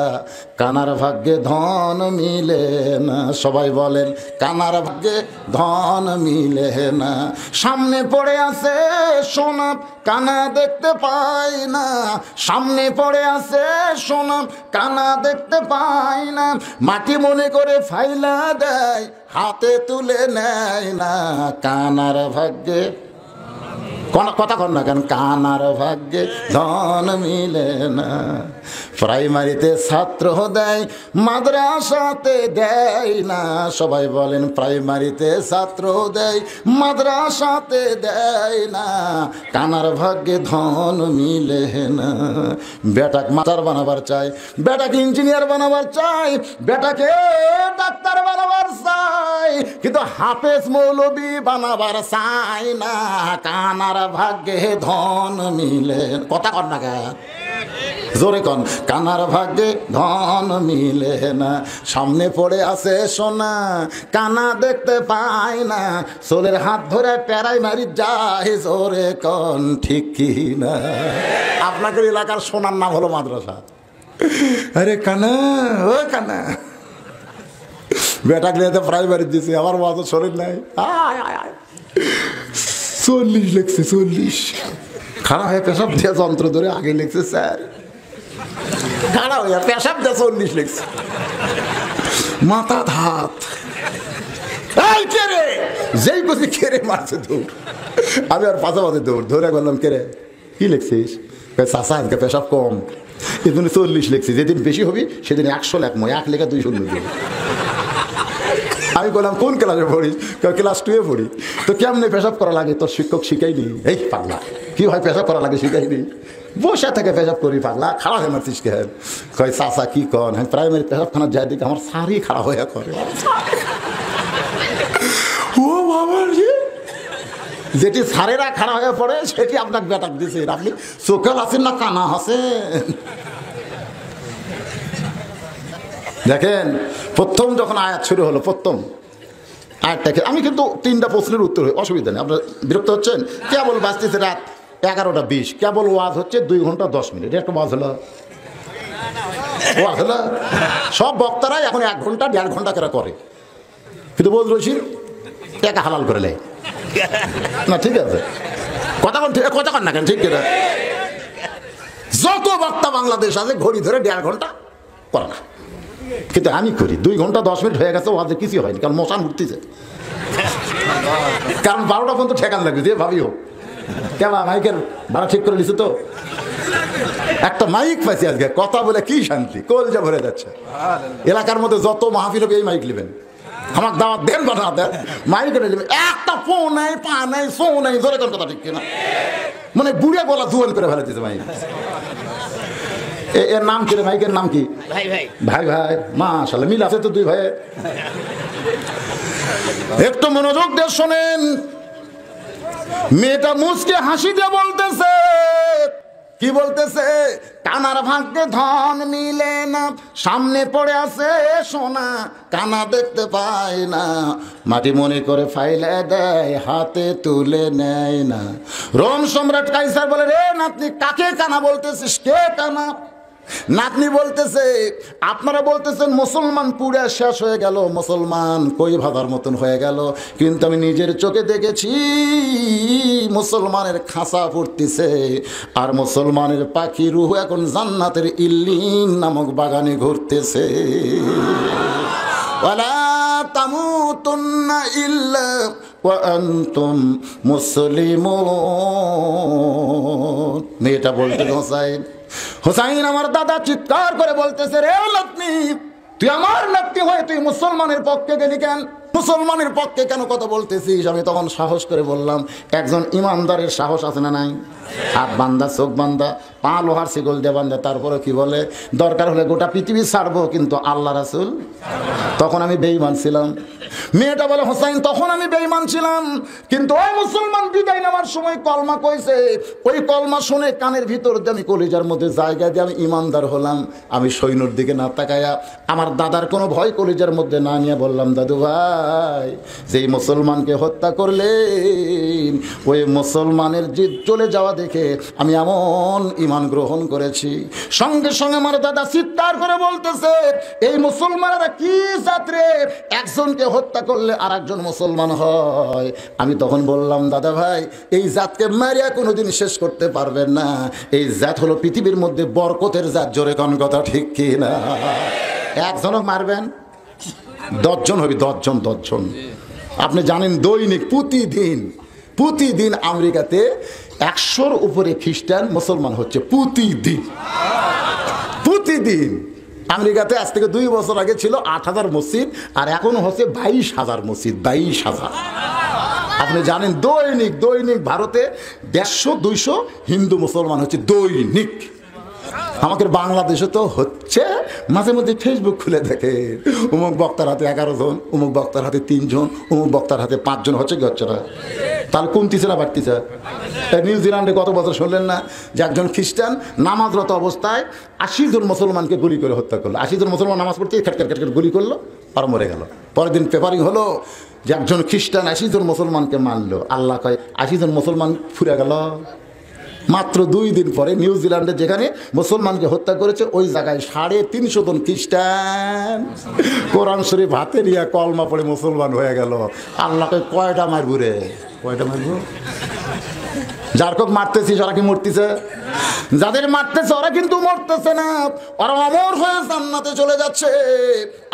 কানার ভাগ্যে ধন মিলে না। সবাই বলেন, কানার ভাগ্যে ধন মিলে না। সামনে পড়ে আছে সোনা, কানা দেখতে পাই না। সামনে পড়ে আছে সোনা, কানা দেখতে পাই না। মাটি মনে করে ফাইলা দেয়, হাতে তুলে নেয় না। কানার ভাগ্যে কথা কর না কেন? কানার ভাগ্যে ধন মিলে না। প্রাইমারিতে ছাত্র দেয়, মাদ্রাসাতে দেয় না। সবাই বলেন, প্রাইমারিতে ছাত্র দেয়, মাদ্রাসাতে দেয় না। কানার ভাগ্যে ধন মিলে না। বেটাকে মাস্টার বানাবার চাই, বেটাকে ইঞ্জিনিয়ার বানাবার চাই, বেটাকে ডাক্তার বানাবার চাই, কিন্তু হাফেজ মৌলবি বানাবার চাই না। কানার ভাগ্যে ধন মিলে। কথা কর না কেন? জোরে কন। কানার ভাগ্যে ধন মিলে না। সামনে পড়ে আছে সোনা, কানা দেখতে পায় না। সোলের হাত ধরে প্রাইমারি যায়, জোরে কন ঠিক কি না? আপনাদের এলাকার সোনার নাম হলো মাদ্রাসা। আরে কানা, ও কানা, বেটাকে নিয়ে প্রাইমারি দিছে, আমার মা তো শরীর নাই। 40 লিখছে, 40 খারাপ হয়ে পেশাব দিয়ে যন্ত্র ধরে আগে লিখছে, স্যার খারাপ হয়ে পেশাব দিয়ে 40 লিখছে। মাথা হাত যেই বসে কেড়ে মারছে দৌড়। আমি আর পাশাপাশি দৌড় ধরে বললাম, কেড়ে কি লিখছিস? চাষা আজকে পেশাব কম, এই জন্য 40 লিখছি। যেদিন বেশি হবি সেদিন 100 লেখমো, 1 লেখা 2 শূন্য দেবো। আমি বললাম, কোন ক্লাসে পড়িস? ক্লাস 2-এ পড়ি। তো কেমনে পেশাব করা লাগে তোর শিক্ষক শিখাইনি? এই পাগলা, কি হয় পেশাব করা লাগে শিখাইনি? বসে থেকে পেশাব করি পাগলা, খারাপ হয়ে মারছিস কেন? কয় চাষা কি কন? হ্যাঁ, প্রাইমারি পেশাবখানা যাই দিকে আমার সারি খারাপ হয়ে করে। ও বাবা, যেটি সারেরা খারাপ হয়ে পড়ে সেটি আপনাকে বেটাক দিছে। আপনি চোখেল আছেন না কানা আছেন? দেখেন, প্রথম যখন আয়াত শুরু হলো, প্রথম আয়াতটাকে আমি কিন্তু 3টা প্রশ্নের উত্তর, অসুবিধা নেই। আপনারা বিরক্ত হচ্ছেন? কেবল বাঁচতেছে রাত 11টা 20, কেবল ওয়াজ হচ্ছে 2 ঘন্টা 10 মিনিট। একটা ওয়াজ হলো, ওয়াজ হলো। সব বক্তারাই এখন 1 ঘন্টা 1.5 ঘন্টা করে, কিন্তু বল রয়েছি টাকা হালাল করে নেয় না। ঠিক আছে, কথা কন না কেন? ঠিক কিনা? যত বক্তা বাংলাদেশ আছে ঘড়ি ধরে 1.5 ঘন্টা করে না, কিন্তু আমি করি 2 ঘন্টা 10 মিনিট হয়ে গেছে, ওয়াজে কিছু হয়নি, কারণ মশান উঠতেছে। কারণ 12টা পর্যন্ত ঠেকান লাগবে, যে ভাবিও কেমন মাইকের ভাড়া ঠিক করে নিছে তো। একটা মাইক পাইছি আজকে, কথা বলে কি শান্তি, কলজা ভরে যাচ্ছে। এলাকার মধ্যে যত মাহফিল হবে এই মাইক নেবেন, আমার দাওয়াত দেন বা না দেন, মাইক নেবেন। একটা ফোন নাই, পা নাই, শো নাই, ধরে কোন কথা ঠিক কিনা? মানে বুড়ে গলা দুয়াল করে ফেলে দিতে ভাই। এর নাম কি রে ভাই? এর নাম কি? ভাই ভাই ভাই ভাই, মাশাআল্লাহ মিল আছে তো দুই ভাই। একটু মনোযোগ দিয়ে শোনেন। মেয়েটা মুচকে হাসি দিয়ে বলতেছে, কি বলতেছে? কানার ভাগ্যে ধন মিলে না, সামনে পড়ে আছে সোনা, কানা দেখতে পায় না, মাটি মনে করে ফাইলে দেয়, হাতে তুলে নেয় না। রোম সম্রাট কাইসার বলে, রে নাতনি, কাকে কানা বলতেছিস? কে কানা? নাতনি বলতেছে, আপনারা বলতেছেন মুসলমান পুড়ে শেষ হয়ে গেল, মুসলমান কই ভাদার মতন হয়ে গেল, কিন্তু আমি নিজের চোখে দেখেছি মুসলমানের খাঁচা পড়তেছে, আর মুসলমানের পাখি রুহ এখন জান্নাতের ইল্লিন নামক বাগানে ঘুরতেছে। ওয়ালা তামুতুন্না ইল্লা ওয়া আনতুম মুসলিমুন। মেয়েটা বলতে হোসাইন, হোসাইন আমার দাদা চিৎকার করে বলতেছে, রে নাতনি, তুই আমার নাতনি হয়ে তুই মুসলমানের পক্ষে গেলি কেন? মুসলমানের পক্ষে কেন কথা বলতেছিস? আমি তখন সাহস করে বললাম, একজন ইমানদারের সাহস আছে না নাই? হাত বান্ধা, চোখ বান্ধা, পা লোহার শিকল দিয়ে বান্ধা, তারপরে কি বলে, দরকার হলে গোটা পৃথিবী ছাড়বো কিন্তু আল্লাহ রাসূল। তখন আমি বেঈমান ছিলাম। মেয়েটা বলে, হোসাইন তখন আমি বেঈমান ছিলাম, কিন্তু ওই মুসলমান বিদায় নেওয়ার সময় কলমা কইছে, ওই কলমা শুনে কানের ভিতর দিয়ে আমি কলিজার মধ্যে জায়গা দিয়ে আমি ইমানদার হলাম। আমি সৈন্যর দিকে না তাকায়া আমার দাদার কোনো ভয় কলিজার মধ্যে না নিয়ে বললাম, দাদু ভাই, যেই মুসলমানকে হত্যা করলেন ওই মুসলমানের জিদ চলে যাওয়া দেখে আমি এমন ইমান গ্রহণ করেছি। সঙ্গে সঙ্গে আমার দাদা চিৎকার করে বলতেছে, এই মুসলমানেরা কি জাত রে, একজনকে হত্যা করলে আর একজন মুসলমান হয়। আমি তখন বললাম, দাদা ভাই, এই জাতকে মারিয়া কোনোদিন শেষ করতে পারবেন না, এই জাত হলো পৃথিবীর মধ্যে বরকতের জাত। জোরে কোন কথা ঠিক কি না? একজনও মারবেন, 10 জন হবে, 10 জন 10 জন। আপনি জানেন দৈনিক প্রতিদিন আমেরিকাতে 100-র উপরে খ্রিস্টান মুসলমান হচ্ছে প্রতিদিন। আমেরিকাতে আজ থেকে 2 বছর আগে ছিল 8,000 মসজিদ, আর এখন হচ্ছে 22,000 মসজিদ, 22,000। আপনি জানেন দৈনিক ভারতে 150-200 হিন্দু মুসলমান হচ্ছে দৈনিক। আমাদের বাংলাদেশে তো হচ্ছে, মাঝে মধ্যে ফেসবুক খুলে দেখে, অমুক বক্তার হাতে 11 জন, অমুক বক্তার হাতে 3 জন, অমুক বক্তার হাতে 5 জন, হচ্ছে কি হচ্ছে না? তাহলে কমতিছে না বাড়তিছে? নিউজিল্যান্ডে গত বছর শুনলেন না যে একজন খ্রিস্টান নামাজরত অবস্থায় 80 জন মুসলমানকে গুলি করে হত্যা করলো। 80 জন মুসলমান নামাজ পড়তে খেট গুলি করলো আর মরে গেল। পরের দিন পেপারিং হলো যে একজন খ্রিস্টান 80 জন মুসলমানকে মারলো। আল্লাহ কয় 80 জন মুসলমান ফুরে গেল। মাত্র 2 দিন পরে নিউজিল্যান্ডে যেখানে মুসলমানকে হত্যা করেছে ওই জায়গায় 350 জন খ্রিস্টান কোরআন শরীফ হাতে নিয়ে কলমা পড়ে মুসলমান হয়ে গেল। আল্লাহকে কয়টা মারবো রে, কয়টা মারবো? যার কোক মারতেছিস ওরা কি মরতেছে? যাদের মারতেছে ওরা কিন্তু মরতেছে না, ওরা অমর হয়ে জান্নাতে চলে যাচ্ছে,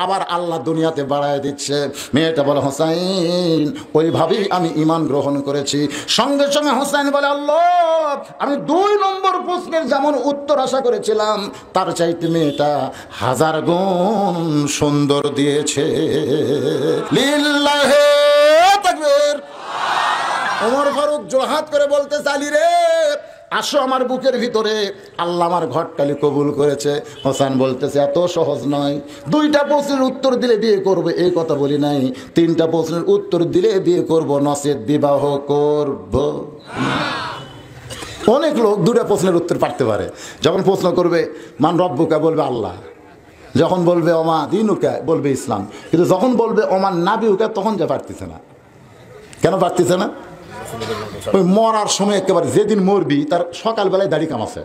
আবার আল্লাহ দুনিয়াতে বাড়ায় দিচ্ছে। মেয়েটা বলে, হোসাইন, ওইভাবেই আমি ঈমান গ্রহণ করেছি। সঙ্গে সঙ্গে হোসাইন বলে, আল্লাহ, আমি 2 নম্বর প্রশ্নের যেমন উত্তর আশা করেছিলাম তার চাইতে মেয়েটা 1000 গুণ সুন্দর দিয়েছে। লিল্লাহে তাকবীর। ওমর ফারুক জোরহাত করে বলতে চালি, রে আসো আমার বুকের ভিতরে, আল্লাহ আমার ঘটকালি কবুল করেছে। হোসেন বলতেছে, এত সহজ নয়, 2টা প্রশ্নের উত্তর দিলে বিয়ে করবো এই কথা বলি নাই, 3টা প্রশ্নের উত্তর দিলে বিয়ে করব, নচেৎ বিবাহ করব। অনেক লোক 2টা প্রশ্নের উত্তর পারতে পারে। যখন প্রশ্ন করবে মান রব্বুকা, বলবে আল্লাহ। যখন বলবে ওমা দিনুকা, বলবে ইসলাম। কিন্তু যখন বলবে ওমান নাবিউকা, তখন যা পারতেছে না। কেন পারতেছে না? ওই মরার সময় একেবারে যেদিন মরবি তার সকালবেলায় দাড়ি কামাছে,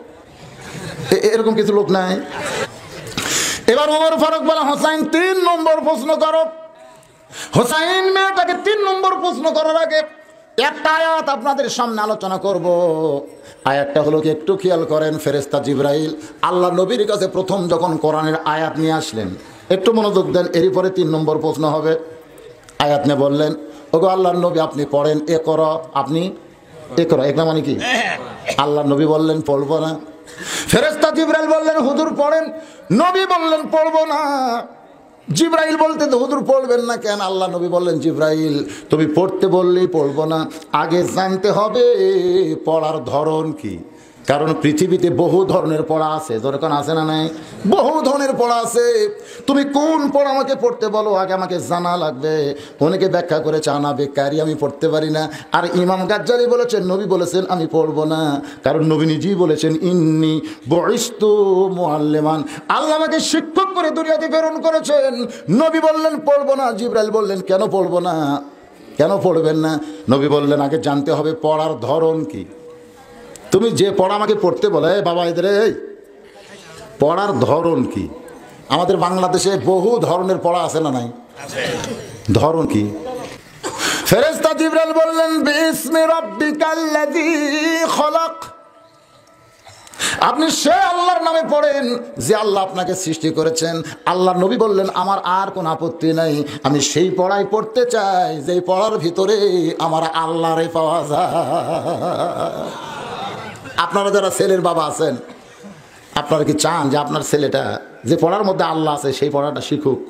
এরকম কিছু লোক নাই। এবার ওমর ফারুক বলে, হোসাইন 3 নম্বর প্রশ্ন করো। হোসাইন মেয়েটাকে 3 নম্বর প্রশ্ন করার আগে একটা আয়াত আপনাদের সামনে আলোচনা করব। আয়াতটা হলো কি, একটু খেয়াল করেন, ফেরেশতা জিবরাইল আল্লাহ নবীর কাছে প্রথম যখন কোরআনের আয়াত নিয়ে আসলেন, একটু মনোযোগ দেন, এরই পরে 3 নম্বর প্রশ্ন হবে। আয়াত নিয়ে বললেন, ওগো আল্লাহর নবী আপনি পড়েন, এ করো, আপনি এ করো। একলা মানে কি? আল্লাহ নবী বললেন পড়বো না। ফেরেশতা জিবরাইল বললেন হুজুর পড়েন। নবী বললেন পড়বো না। জিব্রাইল বলতে হুজুর পড়বেন না কেন? আল্লাহ নবী বললেন, জিব্রাইল তুমি পড়তে বললেই পড়বো না, আগে জানতে হবে পড়ার ধরন কি। কারণ পৃথিবীতে বহু ধরনের পড়া আছে, যেরকম আছে না নাই? বহু ধরনের পড়া আছে। তুমি কোন পড়া আমাকে পড়তে বলো, আগে আমাকে জানা লাগবে। অনেকে ব্যাখ্যা করে চানা বেকারি, আমি পড়তে পারি না। আর ইমাম গাজ্জালি বলেছেন, নবী বলেছেন আমি পড়বো না, কারণ নবী নিজেই বলেছেন ইন্নী বুইস্তু মুআল্লিমান, আল্লাহ আমাকে শিক্ষক করে দুনিয়াতে প্রেরণ করেছেন। নবী বললেন পড়বো না। জিবরাইল বললেন কেন পড়বো না, কেন পড়বেন না? নবী বললেন আগে জানতে হবে পড়ার ধরন কি। তুমি যে পড়া আমাকে পড়তে বলে, বাবা এদের এই পড়ার ধরন কি? আমাদের বাংলাদেশে বহু ধরনের পড়া আছে না নাই? ধরন কি? ফেরেশতা জিবরাইল বললেন বিসমি রাব্বিকাল্লাযী খলাক, আপনি সে আল্লাহর নামে পড়েন যে আল্লাহ আপনাকে সৃষ্টি করেছেন। আল্লাহ নবী বললেন আমার আর কোনো আপত্তি নাই, আমি সেই পড়াই পড়তে চাই যে পড়ার ভিতরে আমার আল্লাহরে পাওয়া যায়। আপনারা যারা ছেলের বাবা আছেন, আপনারা কি চান যে আপনার ছেলেটা যে পড়ার মধ্যে আল্লাহ আছে সেই পড়াটা শিখুক?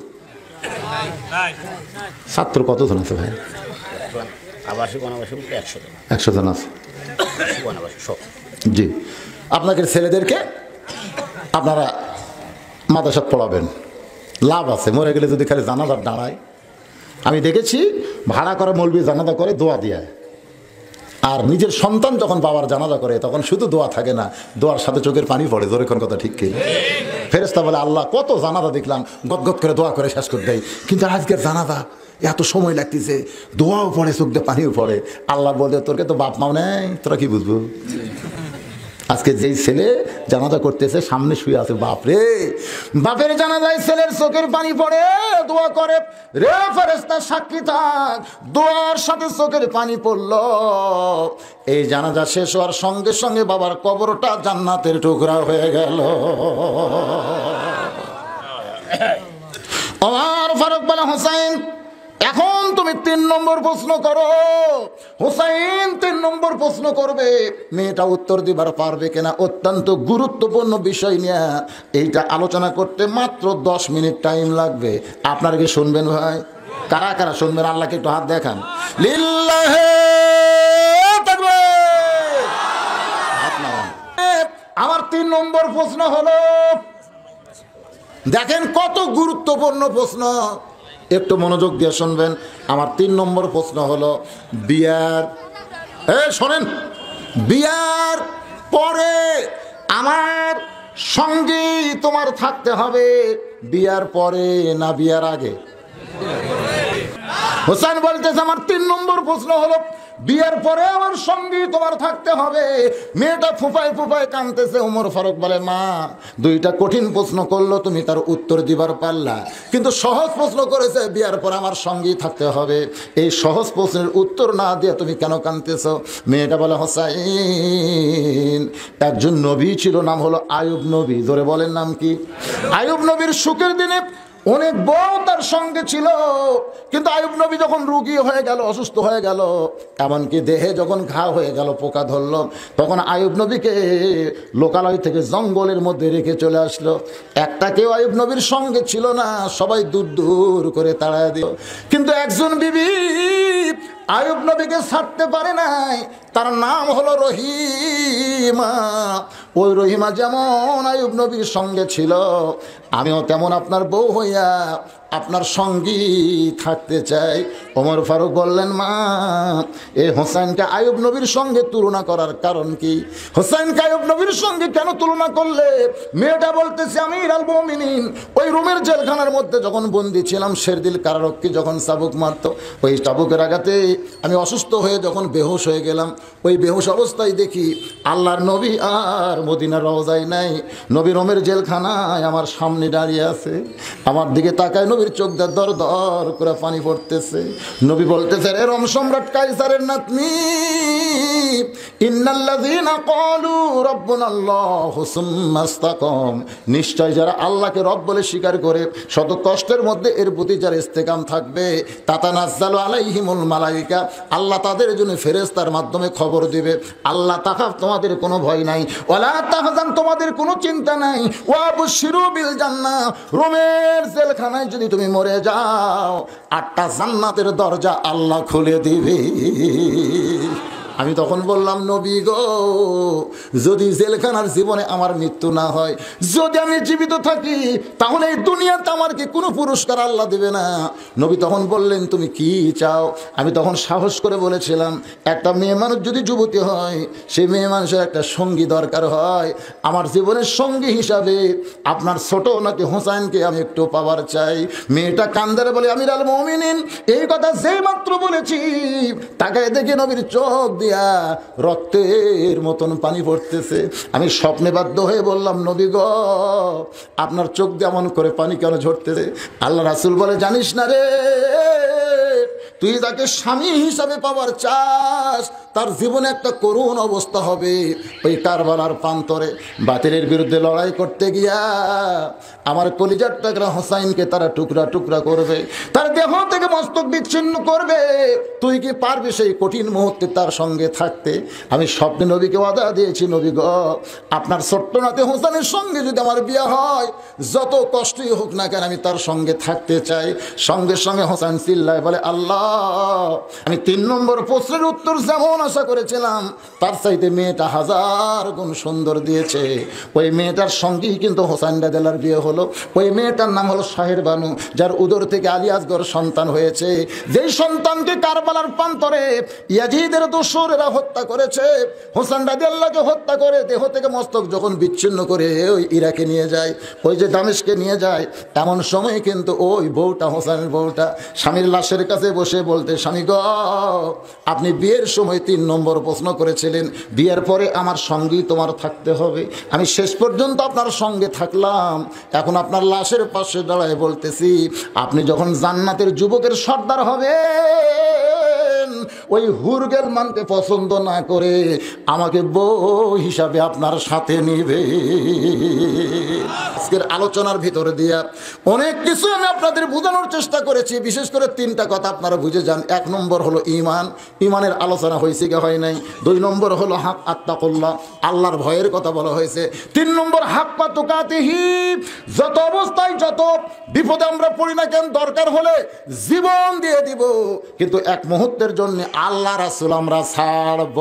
ছাত্র কতজন আছে ভাই? 100 জন আছে। জি, আপনাকে ছেলেদেরকে আপনারা মাদ্রাসা পড়াবেন, লাভ আছে। মরে গেলে যদি খালি জানাজা দাঁড়ায়, আমি দেখেছি ভাড়া করে মৌলবি জানাজা করে দোয়া দিয়ে, আর নিজের সন্তান যখন বাবার জানাজা করে তখন শুধু দোয়া থাকে না, দোয়ার সাথে চোখের পানি পড়ে। জোরে কোন কথা ঠিক কি? ফেরেশতা বলে আল্লাহ কত জানাজা দেখলাম গদগদ করে দোয়া করে শেষ করে দেয়, কিন্তু আজকের জানাজা এত সময় লাগতেছে, দোয়াও পড়ে চোখ দিয়ে পানিও পড়ে। আল্লাহ বলতে তোরকে তো বাপ মাও নেই, তোরা কি বুঝবো? আজকে যেই ছেলে জানাজা করতেছে সামনে শুয়ে আছে, বাপ রে, বাপের জানাজায় ছেলের চোখের পানি পড়ে, দোয়া করে, রে ফেরেশতা সাক্ষী থাক, দোয়ার সাথে চোখের পানি পড়ল। এই জানাজা শেষ হওয়ার সঙ্গে সঙ্গে বাবার কবরটা জান্নাতের টুকরা হয়ে গেল। ওমর ফারুক বলে হোসেন এখন তুমি 3 নম্বর প্রশ্ন করো। হোসেন 3 নম্বর প্রশ্ন করবে, মেয়েটা উত্তর দিবার পারবে কিনা। অত্যন্ত গুরুত্বপূর্ণ বিষয় নিয়ে এইটা আলোচনা করতে মাত্র 10 মিনিট টাইম লাগবে। আপনারা কি শুনবেন ভাই? কারা কারা শুনবেন আল্লাহকে একটু হাত দেখান। লিল্লাহে তাকবীর। আমার 3 নম্বর প্রশ্ন হলো, দেখেন কত গুরুত্বপূর্ণ প্রশ্ন, একটু মনোযোগ দিয়ে শুনবেন। আমার 3 নম্বর প্রশ্ন হলো বিয়ার, শোনেন, বিয়ার পরে আমার সঙ্গী তোমার থাকতে হবে, বিয়ার পরে না বিয়ার আগে? হোসেন বলতেছে আমার 3 নম্বর প্রশ্ন হলো বিয়ের পরে আমার সঙ্গী তোমার থাকতে হবে। মেয়েটা ফুপায় ফুপায় কাঁদতেছে। ওমর ফারুক বলে মা, 2টা কঠিন প্রশ্ন করলো, তুমি তার উত্তর দিবার পারলা, কিন্তু সহজ প্রশ্ন করেছে বিয়ের পর আমার সঙ্গী থাকতে হবে। এই সহজ প্রশ্নের উত্তর না দিয়ে তুমি কেন কাঁদতেছো? মেয়েটা বলে হোসাইন, একজন নবী ছিল, নাম হলো আয়ুব নবী। ধরে বলেন নাম কি? আয়ুব নবীর সুখের দিনে অনেক বউ তার সঙ্গে ছিল, কিন্তু আয়ুব নবী যখন রোগী হয়ে গেল, অসুস্থ হয়ে গেল, এমনকি দেহে যখন ঘা হয়ে গেল, পোকা ধরলো, তখন আয়ুব নবীকে লোকালয় থেকে জঙ্গলের মধ্যে রেখে চলে আসলো। একটা কেউ আয়ুব নবীর সঙ্গে ছিল না, সবাই দূর দূর করে তাড়ায় দিল। কিন্তু একজন বিবি আয়ুব নবীকে ছাড়তে পারে নাই, তার নাম হলো রহিমা। ওই রহিমা যেমন আয়ুব নবীর সঙ্গে ছিল, আমিও তেমন আপনার বউ হইয়া আপনার সঙ্গী থাকতে চাই। ওমর ফারুক বললেন মা, এই হোসেনকে আয়ুব নবীর সঙ্গে তুলনা করার কারণ কি? হোসেনকে আয়ুব নবীর সঙ্গে কেন তুলনা করলে? মেয়েটা বলতেছে আমির আল মুমিনিন, ওই রোমের জেলখানার মধ্যে যখন বন্দি ছিলাম, শেরদিল কারারক্ষী যখন চাবুক মারতো, ওই চাবুকের আঘাতে আমি অসুস্থ হয়ে যখন বেহুশ হয়ে গেলাম, ওই বেহুশ অবস্থায় দেখি আল্লাহর নবী আর মদিনার রওজায় নাই, নবী রোমের জেলখানায় আমার সামনে দাঁড়িয়ে আছে। আমার দিকে তাকায়, নবীর চোখ দিয়ে দর দর করে পানি পড়তেছে। নবী বলতেছে রে রোম সম্রাট কাইসারের নাতনি, ইন্নাল্লাযীনা ক্বালু রাব্বুনাল্লাহু সুম্মা ইসতাকাম, নিশ্চয় যারা আল্লাহকে রব বলে স্বীকার করে শত কষ্টের মধ্যে এর প্রতি যারা ইস্তেকাম থাকবে, তাতানাজ্জালু আলাইহিমুল মালায়েকা, আল্লাহ তাদের জন্য ফেরেশতার মাধ্যমে খবর দিবে, আল্লাহ তাখাফ, তোমাদের কোনো ভয় নাই, ওয়ালা তাহজান, তোমাদের কোনো চিন্তা নাই, ওয়াবশিরু বিল জান্নাহ, রোমের জেলখানায় যদি তুমি মরে যাও 8টা জান্নাতের দরজা আল্লাহ খুলে দিবে। আমি তখন বললাম, নবী গো, যদি জেলখানার জীবনে আমার মৃত্যু না হয়, যদি আমি জীবিত থাকি, তাহলে এই দুনিয়াতে আমার কি কোনো পুরস্কার আল্লাহ দেবে না? নবী তখন বললেন, তুমি কি চাও? আমি তখন সাহস করে বলেছিলাম, একটা মেয়ে মানুষ যদি যুবতী হয়, সেই মেয়ে মানুষের একটা সঙ্গী দরকার হয়। আমার জীবনের সঙ্গী হিসাবে আপনার ছোট নাকি হোসাইনকে আমি একটু পাওয়ার চাই। মেয়েটা কান্দারে বলে, আমির আল মুমিনিন, এই কথা যেই মাত্র বলেছি, তাকায় দেখে নবীর চোখ দিয়া রক্তের মতন পানি পড়তেছে। আমি স্বপ্নে বাধ্য হয়ে বললাম, নবী গো, আপনার চোখ দিয়ে এমন করে পানি কেন ঝরতেছে? আল্লাহ রাসূল বলে, জানিস না রে, তুই তাকে স্বামী হিসাবে পাওয়ার চাস, তার জীবনে একটা করুণ অবস্থা হবে। ওই কারবালার প্রান্তরে বাতিলের বিরুদ্ধে লড়াই করতে গিয়া আমার কলিজার টুকরা হোসাইনকে তারা টুকরা টুকরা করবে, তার দেহ থেকে মস্তক বিচ্ছিন্ন করবে। তুই কি পারবি সেই কঠিন মুহূর্তে তার সঙ্গে থাকতে? আমি স্বপ্নে নবীকে ওয়াদা দিয়েছি, নবী গো, আপনার ছোট্ট নাতি হোসেনের সঙ্গে যদি আমার বিয়ে হয়, যত কষ্টই হোক না কেন আমি তার সঙ্গে থাকতে চাই। সঙ্গে সঙ্গে হোসেন চিল্লায় বলে, আল্লাহ, আমি 3 নম্বর প্রশ্নের উত্তর যেমন আশা করেছিলাম, তার চাইতে মেয়েটা 1000 গুণ সুন্দর দিয়েছে। ওই মেয়েটার সঙ্গেই কিন্তু হোসেন রাদিয়াল্লাহর বিয়ে হলো। ওই মেয়েটার নাম হলো শাহের বানু, যার উদর থেকে আলী আসগর সন্তান হয়েছে, যেই সন্তানকে কারবালার প্রান্তরে ইয়াজিদের দোসরেরা হত্যা করেছে। হোসেন রাদিয়াল্লাহকে হত্যা করে দেহ থেকে মস্তক যখন বিচ্ছিন্ন করে ওই ইরাকে নিয়ে যায়, ওই যে দামেস্কে নিয়ে যায়, এমন সময় কিন্তু ওই বউটা, হোসেনের বউটা, স্বামীর লাশের কাছে বসে বলতে, স্বামী গো, আপনি বিয়ের সময় 3 নম্বর প্রশ্ন করেছিলেন, বিয়ের পরে আমার সঙ্গেই তোমার থাকতে হবে। আমি শেষ পর্যন্ত আপনার সঙ্গে থাকলাম, এখন আপনার লাশের পাশে দাঁড়ায় বলতেছি, আপনি যখন জান্নাতের যুবকের সর্দার হবেন, ওই হুরগেল মানকে পছন্দ না করে আমাকে বউ হিসাবে আপনার সাথে নিবে। আজকের আলোচনার ভিতরে দিয়া অনেক কিছু আমি আপনাদের বোঝানোর চেষ্টা করেছি, বিশেষ করে 3টা কথা আপনারা বুঝে যান। 1 নম্বর হলো ঈমান, ঈমানের আলোচনা হয়েছে কি হয় নাই। 2 নম্বর হলো হাক আত্তাকুল্লাহ, আল্লাহর ভয়ের কথা বলা হয়েছে। 3 নম্বর হাক্কা তুকাতিহি, যত অবস্থায় যত বিপদে আমরা পড়ি না কেন, দরকার হলে জীবন দিয়ে দিব, কিন্তু এক মুহূর্তের জন্য আল্লাহ রাসূল আমরা ছাড়ব